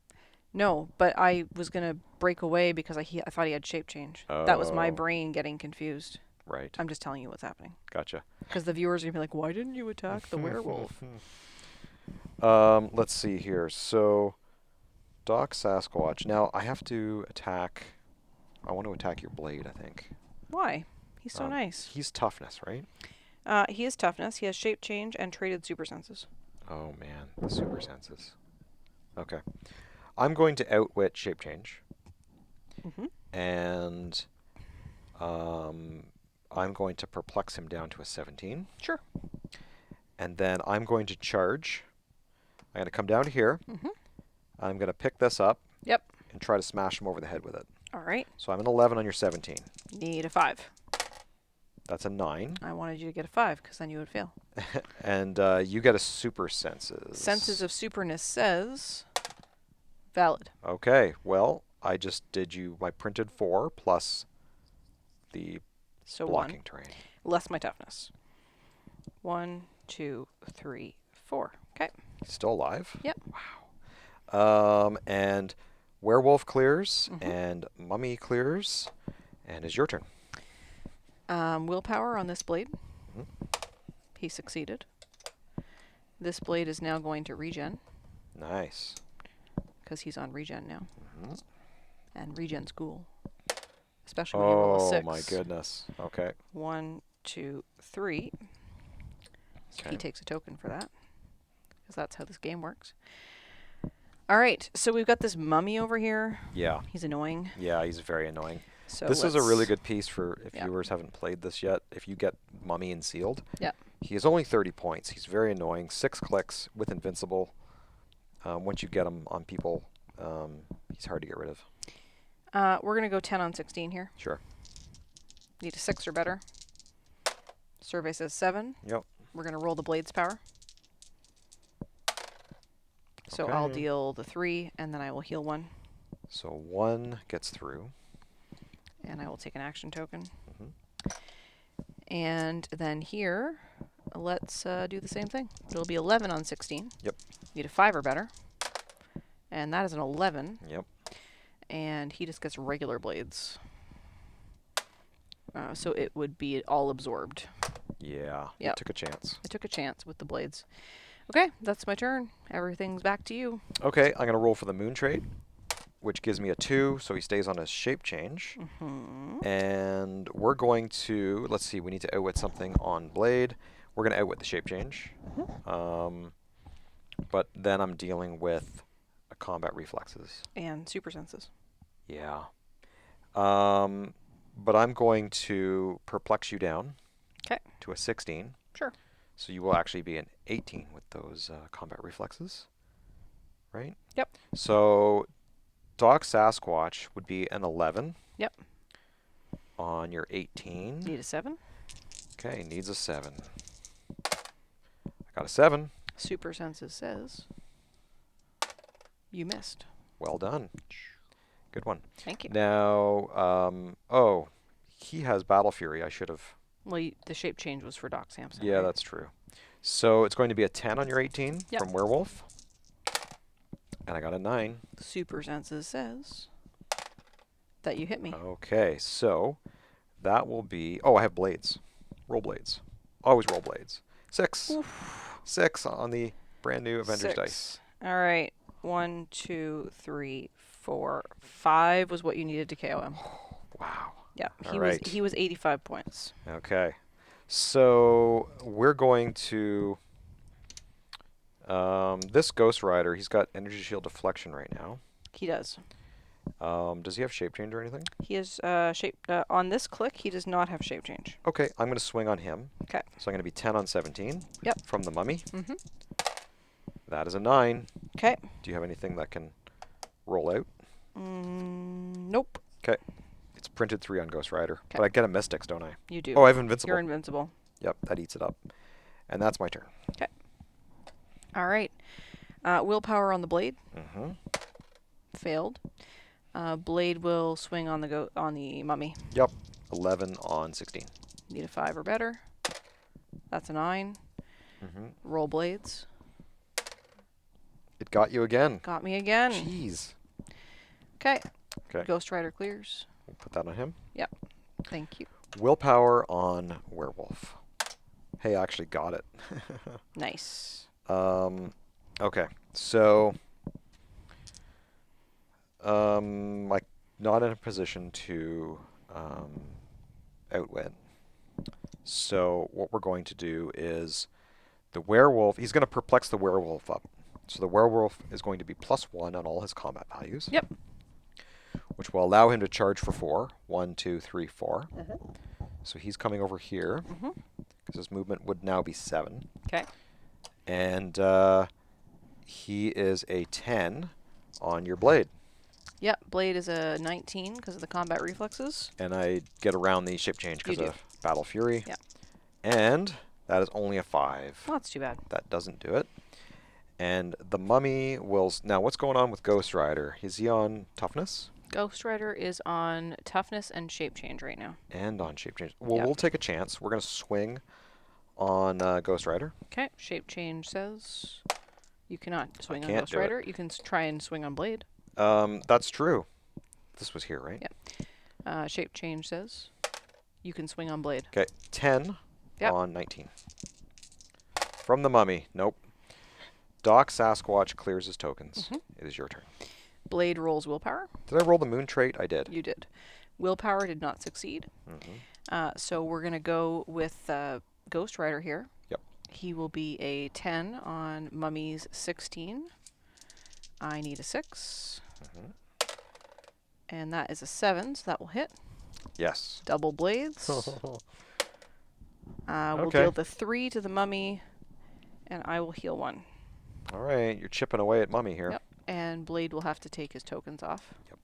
No, but I was going to break away because I thought he had shape change. That was my Oh. brain getting confused. Right. I'm just telling you what's happening. Gotcha. Because the viewers are going to be like, why didn't you attack the werewolf? Let's see here. So, Doc Sasquatch. Now, I have to attack... I want to attack your blade, I think. Why? He's so nice. He's toughness, right? He has toughness. He has shape change and traded super senses. Oh, man. The super senses. Okay. I'm going to outwit shape change. And I'm going to perplex him down to a 17. Sure. And then I'm going to charge. I'm going to come down to here. I'm going to pick this up. Yep. And try to smash him over the head with it. All right. So I'm an 11 on your 17. Need a 5. That's a 9. I wanted you to get a 5 because then you would fail. And you get a super senses. Senses of superness says valid. Okay. Well, I just did you my printed 4 plus the So blocking 1 terrain. less my toughness. 1, 2, 3, 4. Okay. Still alive? Yep. Wow. And werewolf clears and mummy clears, and is your turn. Willpower on this blade. He succeeded. This blade is now going to regen Nice. because he's on regen now. And regen's cool. Especially when you roll a 6. Oh my goodness. Okay. 1, 2, 3. So he Okay. takes a token for that. Because that's how this game works. Alright, so we've got this mummy over here. Yeah. He's annoying. Yeah, he's very annoying. So This is a really let's- good piece for if Yeah. viewers haven't played this yet. If you get Mummy and Sealed, Yeah. he is only 30 points. He's very annoying. 6 clicks with Invincible. Once you get him on people, he's hard to get rid of. We're going to go 10 on 16 here. Sure. Need a 6 or better. Survey says 7. Yep. We're going to roll the blade's power. So I'll Okay. deal the 3, and then I will heal 1. So 1 gets through. And I will take an action token. Mhm. And then here, let's do the same thing. It'll be 11 on 16. Yep. Need a 5 or better. And that is an 11. Yep. And he just gets regular blades. So it would be all absorbed. Yeah. You Yep. took a chance. I took a chance with the blades. Okay, that's my turn. Everything's back to you. Okay, I'm going to roll for the Moon trait, which gives me a 2, so he stays on his shape change. And we're going to, let's see, we need to outwit something on Blade. We're going to outwit the shape change. But then I'm dealing with a combat reflexes. And super senses. Yeah. But I'm going to perplex you down 'Kay. to a 16. Sure. So you will actually be an 18 with those combat reflexes, right? Yep. So Doc Sasquatch would be an 11 Yep. on your 18. Need a 7. Okay, needs a 7. I got a 7. Super senses says you missed. Well done. Good one. Thank you. Now, oh, he has Battle Fury. I should have. Well, the shape change was for Doc Samson. Yeah, right? that's true. So it's going to be a 10 on your 18 Yep. from Werewolf. And I got a 9. Super senses says that you hit me. Okay, so that will be. Oh, I have blades. Roll blades. Always roll blades. 6. Oof. 6 on the brand new Avengers 6. dice. All right. 1, 2, 3, 4, 5 was what you needed to KO him. Wow. Yeah. All right. He was 85 points. Okay. So we're going to. This Ghost Rider, he's got energy shield deflection right now. He does. Does he have shape change or anything? He is shape on this click. He does not have shape change. Okay, I'm going to swing on him. Okay. So I'm going to be 10 on 17. Yep. From the mummy. Mhm. That is a 9. Okay. Do you have anything that can roll out? Nope. Okay. It's printed 3 on Ghost Rider. 'Kay. But I get a Mystics, don't I? You do. Oh, I have Invincible. You're invincible. Yep, that eats it up. And that's my turn. Okay. All right. Willpower on the blade. Mm-hmm. Failed. Blade will swing on the mummy. Yep. 11 on 16. Need a 5 or better. That's a 9. Mm-hmm. Roll blades. It got you again. Got me again. Jeez. Okay. Okay. Ghost Rider clears. We'll put that on him. Thank you. Willpower on Werewolf. Hey, I actually got it. Nice. Okay. So, like, not in a position to outwit. So what we're going to do is the werewolf, he's going to perplex the werewolf up. So the werewolf is going to be +1 on all his combat values. Yep. Which will allow him to charge for 4. 1, 2, 3, 4. So he's coming over here. Because his movement would now be 7. Okay. And he is a 10 on your blade. Yep. Blade is a 19 because of the combat reflexes. And I get around the shape change because of Battle Fury. Yeah. And that is only a 5. Well, that's too bad. That doesn't do it. And the mummy will... Now, what's going on with Ghost Rider? Is he on toughness? Ghost Rider is on toughness and shape change right now. And on shape change. Well, Yep. we'll take a chance. We're going to swing on Ghost Rider. Okay. Shape change says you cannot swing on can't Ghost do it. Rider. You can try and swing on Blade. That's true. This was here, right? Yeah. Shape change says you can swing on Blade. Okay, 10 Yep. on 19. From the mummy. Nope. Doc Sasquatch clears his tokens. It is your turn. Blade rolls willpower. Did I roll the moon trait? I did. You did. Willpower did not succeed. So we're going to go with Ghost Rider here. Yep. He will be a 10 on Mummy's 16. I need a 6. And that is a 7, so that will hit. Yes. Double blades. We'll Okay. deal the 3 to the Mummy, and I will heal 1. All right, you're chipping away at mummy here. Yep. And Blade will have to take his tokens off. Yep.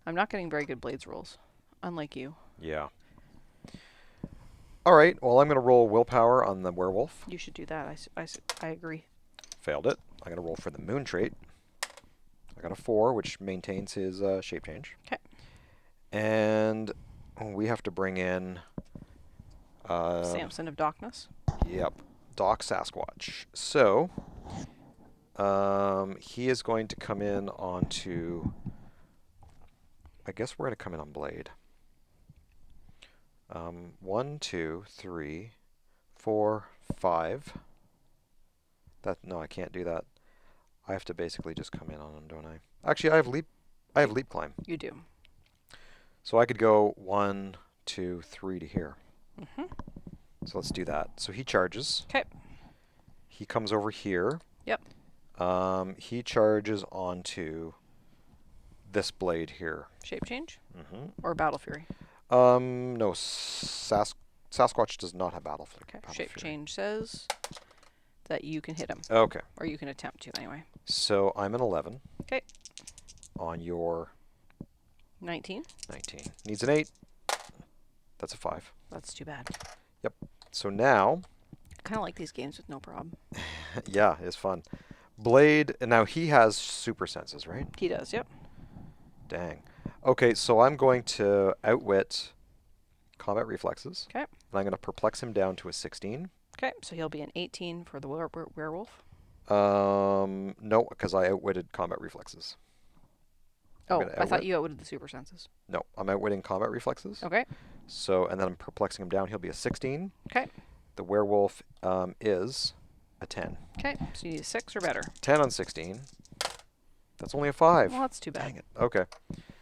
I'm not getting very good Blades rolls, unlike you. Yeah. All right, well, I'm going to roll willpower on the werewolf. You should do that. I agree. Failed it. I'm going to roll for the moon trait. I got a 4, which maintains his shape change. Okay. And we have to bring in... Samson of Darkness. Yep. Doc Sasquatch. So, he is going to come in onto... I guess we're going to come in on Blade. 1, 2, 3, 4, 5. No, I can't do that. I have to basically just come in on him, don't I? Actually, I have leap climb. You do. So I could go 1, 2, 3 to here. So let's do that. So he charges. Okay. He comes over here. Yep. He charges onto this blade here. Shape change Mm-hmm. or battle fury? No, Sasquatch does not have battle Okay. battle Shape fury. change says that you can hit him, Okay, or you can attempt to anyway. so I'm an 11 Okay. on your 19. 19. Needs an 8. That's a 5. That's too bad. So now, I kind of like these games with no problem. yeah, it's fun. Blade, and now he has super senses, right? He does. Yep. Dang. Okay, so I'm going to outwit combat reflexes. Okay. And I'm going to perplex him down to a 16. Okay. So he'll be an 18 for the werewolf. No, because I outwitted combat reflexes. Oh, I thought you outwitted the super senses. No, I'm outwitting combat reflexes. Okay. So, and then I'm perplexing him down. He'll be a 16. Okay. The werewolf is a 10. Okay. So you need a 6 or better. 10 on 16. That's only a 5. Well, that's too bad. Dang it. Okay.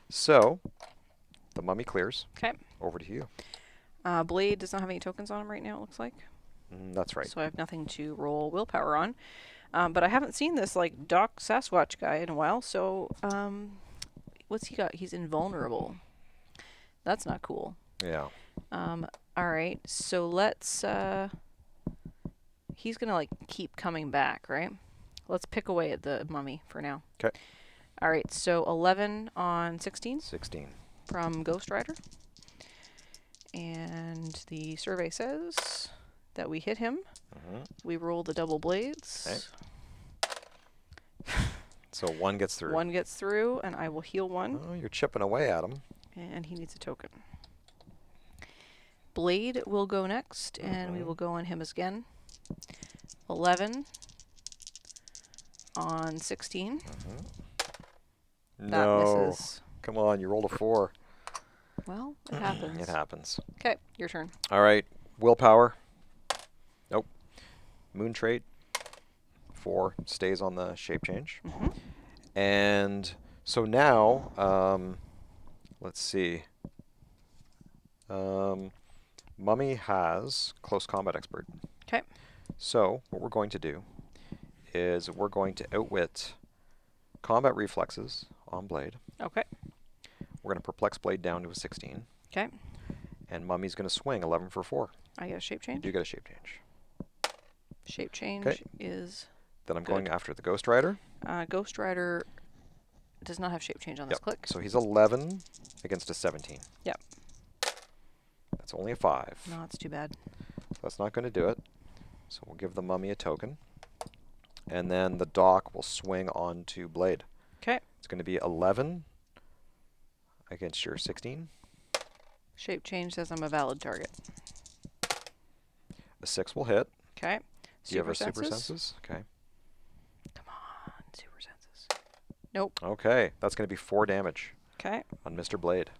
So, the mummy clears. Okay. Over to you. Blade does not have any tokens on him right now, it looks like. That's right. So I have nothing to roll willpower on. But I haven't seen this, like, Doc Sasquatch guy in a while, so, what's he got? He's invulnerable. That's not cool. Yeah. Alright, so let's, he's gonna, like, keep coming back, right? Let's pick away at the mummy for now. Okay. Alright, so 11 on 16 16. from Ghost Rider. And the survey says that we hit him. Mm-hmm. We roll the double blades. So 1 gets through. 1 gets through, and I will heal 1. Oh, you're chipping away at him. And he needs a token. Blade will go next, and we will go on him again. 11 on 16. That No. misses. Come on, you rolled a 4. Well, it happens. It happens. Okay, your turn. All right. Willpower. Nope. Moon trait. 4 stays on the shape change. And so now, let's see. Mummy has close combat expert. Okay. So what we're going to do is we're going to outwit combat reflexes on Blade. Okay. We're going to perplex Blade down to a 16. Okay. And Mummy's going to swing 11 for 4. I get a shape You change. do get a shape change. Shape change Okay. is... Then I'm Good. going after the Ghost Rider. Ghost Rider does not have shape change on this click. So he's 11 against a 17. Yep. That's only a 5. No, it's too bad. So that's not going to do it. So we'll give the Mummy a token. And then the Doc will swing on to Blade. Okay. It's going to be 11 against your 16. Shape change says I'm a valid target. A 6 will hit. Okay. Do you have a super senses? Okay. Come on, super senses. Nope. Okay, that's going to be 4 damage Okay. on Mr. Blade.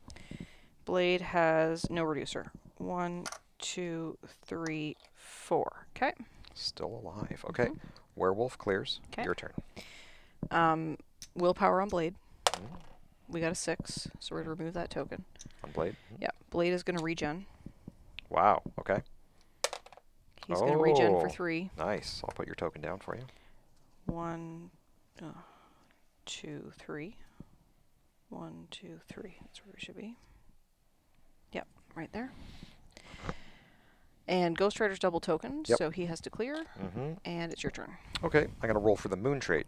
Blade has no reducer. 1, 2, 3, 4. Okay. Still alive. Okay. Werewolf clears. 'Kay. Your turn. Willpower on Blade. We got a 6, so we're going to remove that token. On Blade. Yeah. Blade is going to regen. Wow. Okay. He's going to regen for Oh. 3. Nice. I'll put your token down for you. 1, 2, 3. 1, 2, 3. That's where we should be. Yep, right there. And Ghost Rider's double tokened, Yep. so he has to clear. Mm-hmm. And it's your turn. Okay, I'm going to roll for the Moon trait.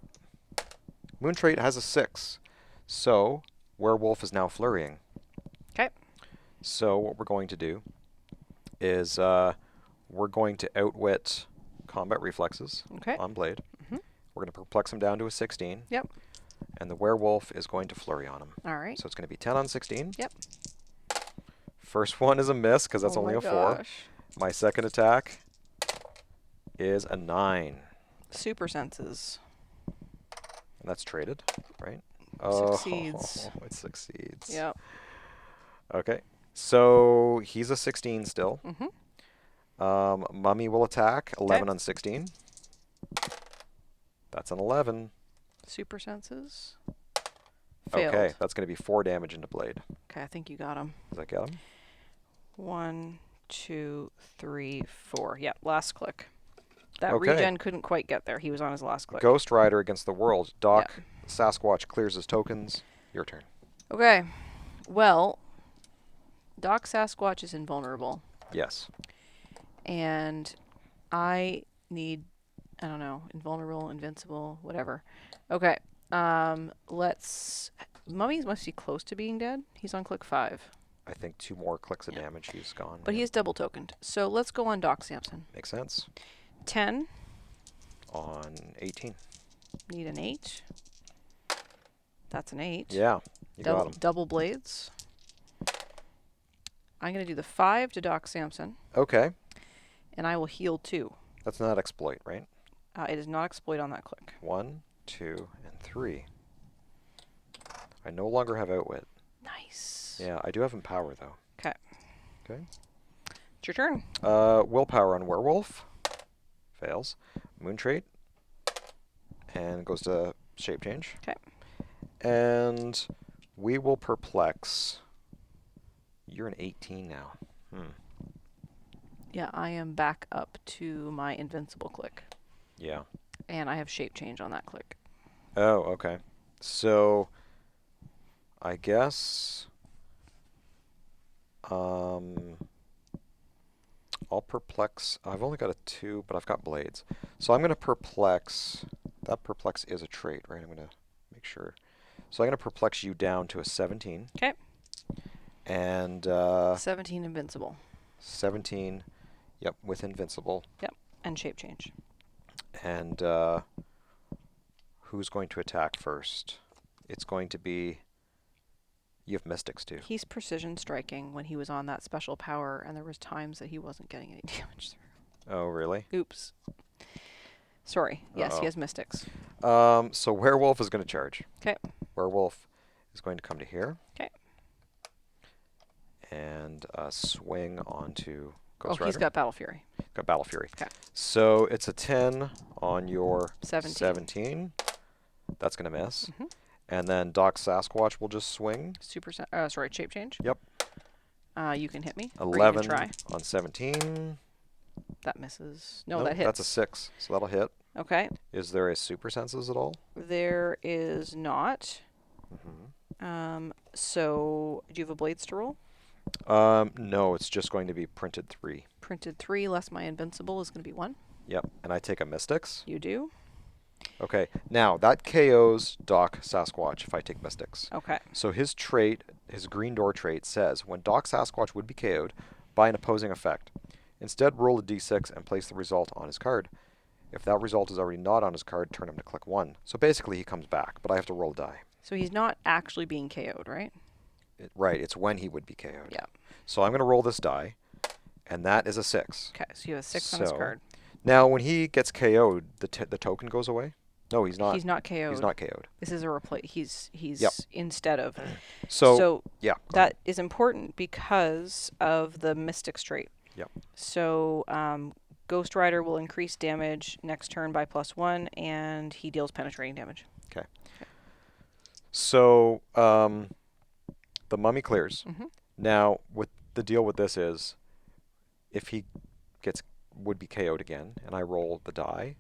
Moon trait has a 6. So, Werewolf is now flurrying. Okay. So, what we're going to do is we're going to outwit combat reflexes Okay. on Blade. Mhm. We're going to perplex him down to a 16. Yep. And the Werewolf is going to flurry on him. All right. So, it's going to be 10 on 16. Yep. First one is a miss because that's Oh only my a 4. gosh. My second attack is a 9. Super senses. And that's traded, right? Succeeds. Oh, it succeeds. Yep. Okay. So he's a 16 still. Mm-hmm. Mummy will attack. 11 Okay. on 16. That's an 11. Super senses. Failed. Okay, that's going to be 4 damage into Blade. Okay, I think you got him. Does that get him? 1, 2, 3, 4. Yep, last click. That Okay. regen couldn't quite get there. He was on his last click. Ghost Rider against the world. Doc Yep. Sasquatch clears his tokens. Your turn. Okay. Well, Doc Sasquatch is invulnerable. Yes. And I need, I don't know, invulnerable, invincible, whatever. Okay. Let's. Mummies must be close to being dead. He's on click 5. I think 2 more clicks of damage. He's gone. But he is double tokened. So let's go on Doc Samson. Makes sense. 10. On 18. Need an 8. That's an 8. Yeah, you got him. Double blades. I'm going to do the 5 to Doc Samson. Okay. And I will heal 2. That's not exploit, right? It is not exploit on that click. 1, 2, and 3. I no longer have outwit. Nice. Yeah, I do have empower though. Okay. Okay. It's your turn. Willpower on werewolf. Fails. Moon trait. And goes to shape change. Okay. And we will perplex. You're an 18 now. Yeah, I am back up to my invincible click. Yeah. And I have shape change on that click. Oh, okay. So, I guess I'll perplex. I've only got a 2, but I've got blades. So I'm going to perplex. That perplex is a trait, right? I'm going to make sure. So I'm going to perplex you down to a 17. Okay. And 17 invincible. 17, yep, with invincible. Yep, and shape change. And who's going to attack first? It's going to be... You have mystics too. He's precision striking when he was on that special power, and there was times that he wasn't getting any damage through. Oh, really? Oops. Sorry. Yes, Uh-oh. he has mystics. So werewolf is going to charge. Okay. Werewolf is going to come to here. Okay. And swing onto Ghost Rider. He's got Battle Fury. Got Battle Fury. Okay. So it's a 10 on your 17. That's going to miss. Mm-hmm. And then Doc Sasquatch will just swing. Sorry, shape change. Yep. You can hit me. 11 or you can try. on 17. That misses. No, Nope, that hits. That's a 6, so that'll hit. Okay. Is there a super senses at all? There is not. Mm-hmm. So, do you have a blades to roll? No, it's just going to be printed 3. Printed 3 less my invincible is going to be 1. Yep, and I take a mystics. You do. Okay, now that KOs Doc Sasquatch if I take mystics. Okay. So his trait, his green door trait says, when Doc Sasquatch would be KO'd by an opposing effect, instead roll a d6 and place the result on his card. If that result is already not on his card, turn him to click 1. So basically he comes back, but I have to roll a die. So he's not actually being KO'd, right? Right, it's when he would be KO'd. Yeah. So I'm going to roll this die, and that is a 6. Okay, so you have a 6 on his card. Now when he gets KO'd, the token goes away? No, he's not. He's not KO'd. He's not KO'd. This is a replace. He's Yep. instead of. So yeah, that is important because of the Mystic trait. Yep. So Ghost Rider will increase damage next turn by +1, and he deals penetrating damage. Okay. So the mummy clears. Mm-hmm. Now, with the deal with this is, if he would be KO'd again, and I roll the die,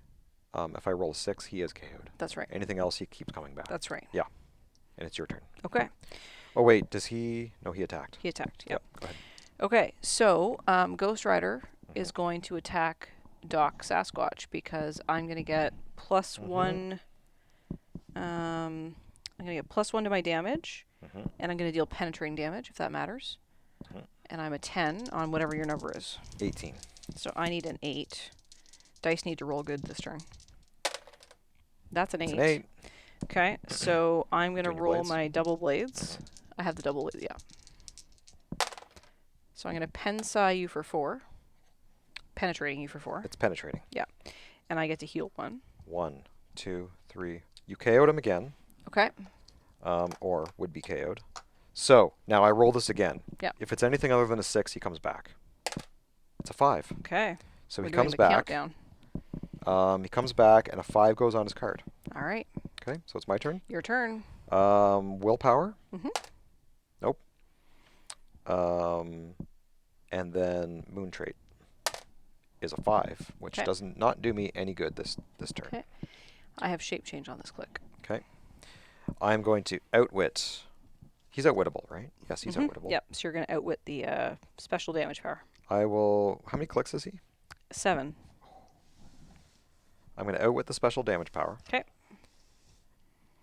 if I roll a 6, he is KO'd. That's right. Anything else, he keeps coming back. That's right. Yeah. And it's your turn. Okay. Oh, wait, does he? No, he attacked. He attacked. Yep. Go ahead. Okay, so Ghost Rider is going to attack Doc Sasquatch because I'm going to get +1. I'm going to get +1 to my damage, and I'm going to deal penetrating damage, if that matters. And I'm a 10 on whatever your number is. 18. So I need an 8. Dice need to roll good this turn. That's an 8. It's an 8. Okay, so I'm going to Doing your roll blades? my double blades. I have the double blades, yeah. So I'm going to Pensai you for 4. Penetrating you for 4. It's penetrating. Yeah. And I get to heal 1. 1, 2, 3. You KO'd him again. Okay. Or would be KO'd. So, now I roll this again. Yeah. If it's anything other than a 6, he comes back. It's a 5. Okay. So We're he doing comes the back. Countdown. He comes back, and a 5 goes on his card. All right. Okay, so it's my turn. Your turn. Willpower. Mm-hmm. Nope. And then moon trait. is a 5, which Okay. does not do me any good this turn. Okay. I have shape change on this click. Okay. I'm going to outwit. He's outwittable, right? Yes, he's outwittable. Yep. So you're going to outwit the special damage power. I will. How many clicks is he? 7. I'm going to outwit the special damage power. Okay.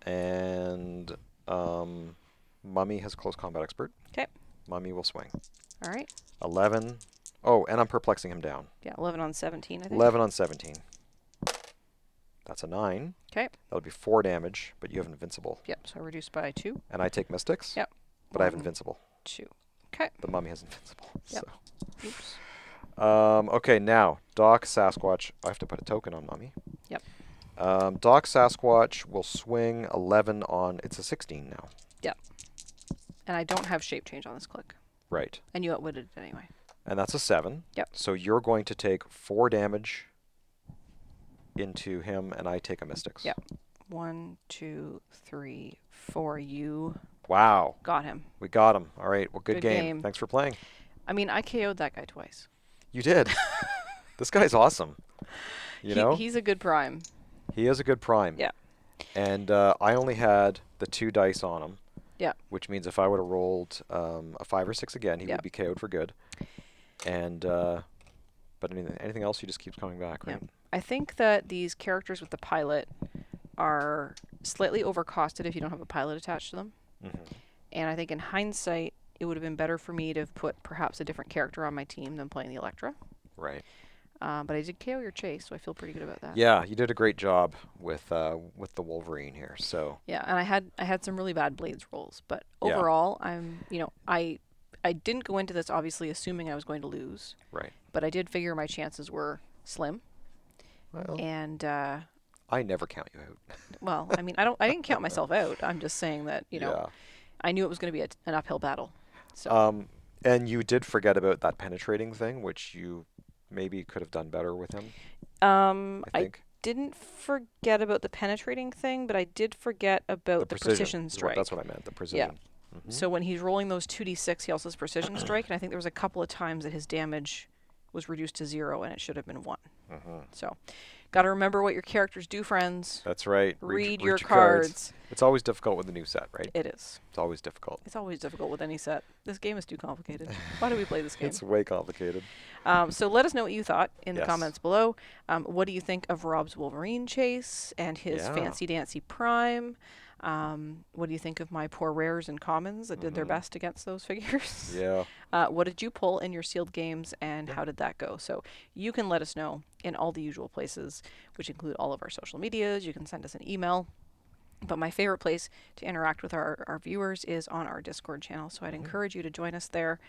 And Mummy has close combat expert. Okay. Mummy will swing. All right. 11. Oh, and I'm perplexing him down. Yeah, 11 on 17, I think. 11 on 17. That's a 9. Okay. That would be 4 damage, but you have invincible. Yep. So reduced by 2. And I take mystics. Yep. But I have invincible. 2. Okay. The Mummy has invincible. Yep. So. Oops. Okay, now Doc Sasquatch. I have to put a token on Mummy. Yep. Doc Sasquatch will swing 11 on. It's a 16 now. Yep. And I don't have shape change on this click. Right. And you outwitted it anyway. And that's a 7. Yep. So you're going to take 4 damage into him, and I take a mystics. Yep. 1, 2, 3, 4. You Wow. got him. We got him. All right. Well, good Good game. game. Thanks for playing. I mean, I KO'd that guy twice. You did. This guy's awesome. You know? He's a good prime. He is a good prime. Yeah. And I only had the 2 dice on him. Yeah. Which means if I would have rolled a 5 or 6 again, he Yeah. would be KO'd for good. And but anything else, he just keeps coming back, right? Yeah. I think that these characters with the pilot are slightly overcosted if you don't have a pilot attached to them. Mm-hmm. And I think in hindsight, it would have been better for me to have put perhaps a different character on my team than playing the Electra. Right. But I did KO your Chase, so I feel pretty good about that. Yeah, you did a great job with the Wolverine here. So Yeah, and I had some really bad Blades rolls, but Yeah. overall, I didn't go into this obviously assuming I was going to lose, right. but I did figure my chances were slim. Well, And I never count you out. well, I mean, I didn't count myself out. I'm just saying that Yeah. I knew it was going to be an uphill battle. So And you did forget about that penetrating thing, which you maybe could have done better with him. I I think didn't forget about the penetrating thing, but I did forget about the precision is strike. that's what I meant. The precision. Mhm. So when he's rolling those 2d6, he also has precision strike, and I think there was a couple of times that his damage was reduced to 0, and it should have been 1. Mhm. So, got to remember what your characters do, friends. That's right. Read your your cards. It's always difficult with a new set, right? It is. It's always difficult. It's always difficult with any set. This game is too complicated. Why do we play this game? It's way complicated. So let us know what you thought in the Yes. comments below. What do you think of Rob's Wolverine chase and his Yeah. fancy dancy prime? What do you think of my poor rares and commons that did their best against those figures? Yeah. What did you pull in your sealed games, and how did that go? So you can let us know in all the usual places, which include all of our social medias. You can send us an email. But my favorite place to interact with our viewers is on our Discord channel. So I'd encourage you to join us there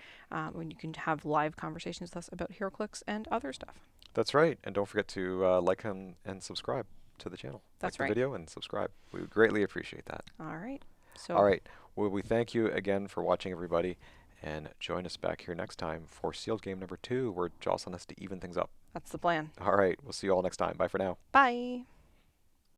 when you can have live conversations with us about HeroClix and other stuff. That's right. And don't forget to like and subscribe to the channel. That's like right. the video and subscribe. We would greatly appreciate that. All right. So All right. Well, we thank you again for watching, everybody. And join us back here next time for sealed game number 2, where Jocelyn has to even things up. that's the plan. All right. We'll see you all next time. Bye for now. Bye.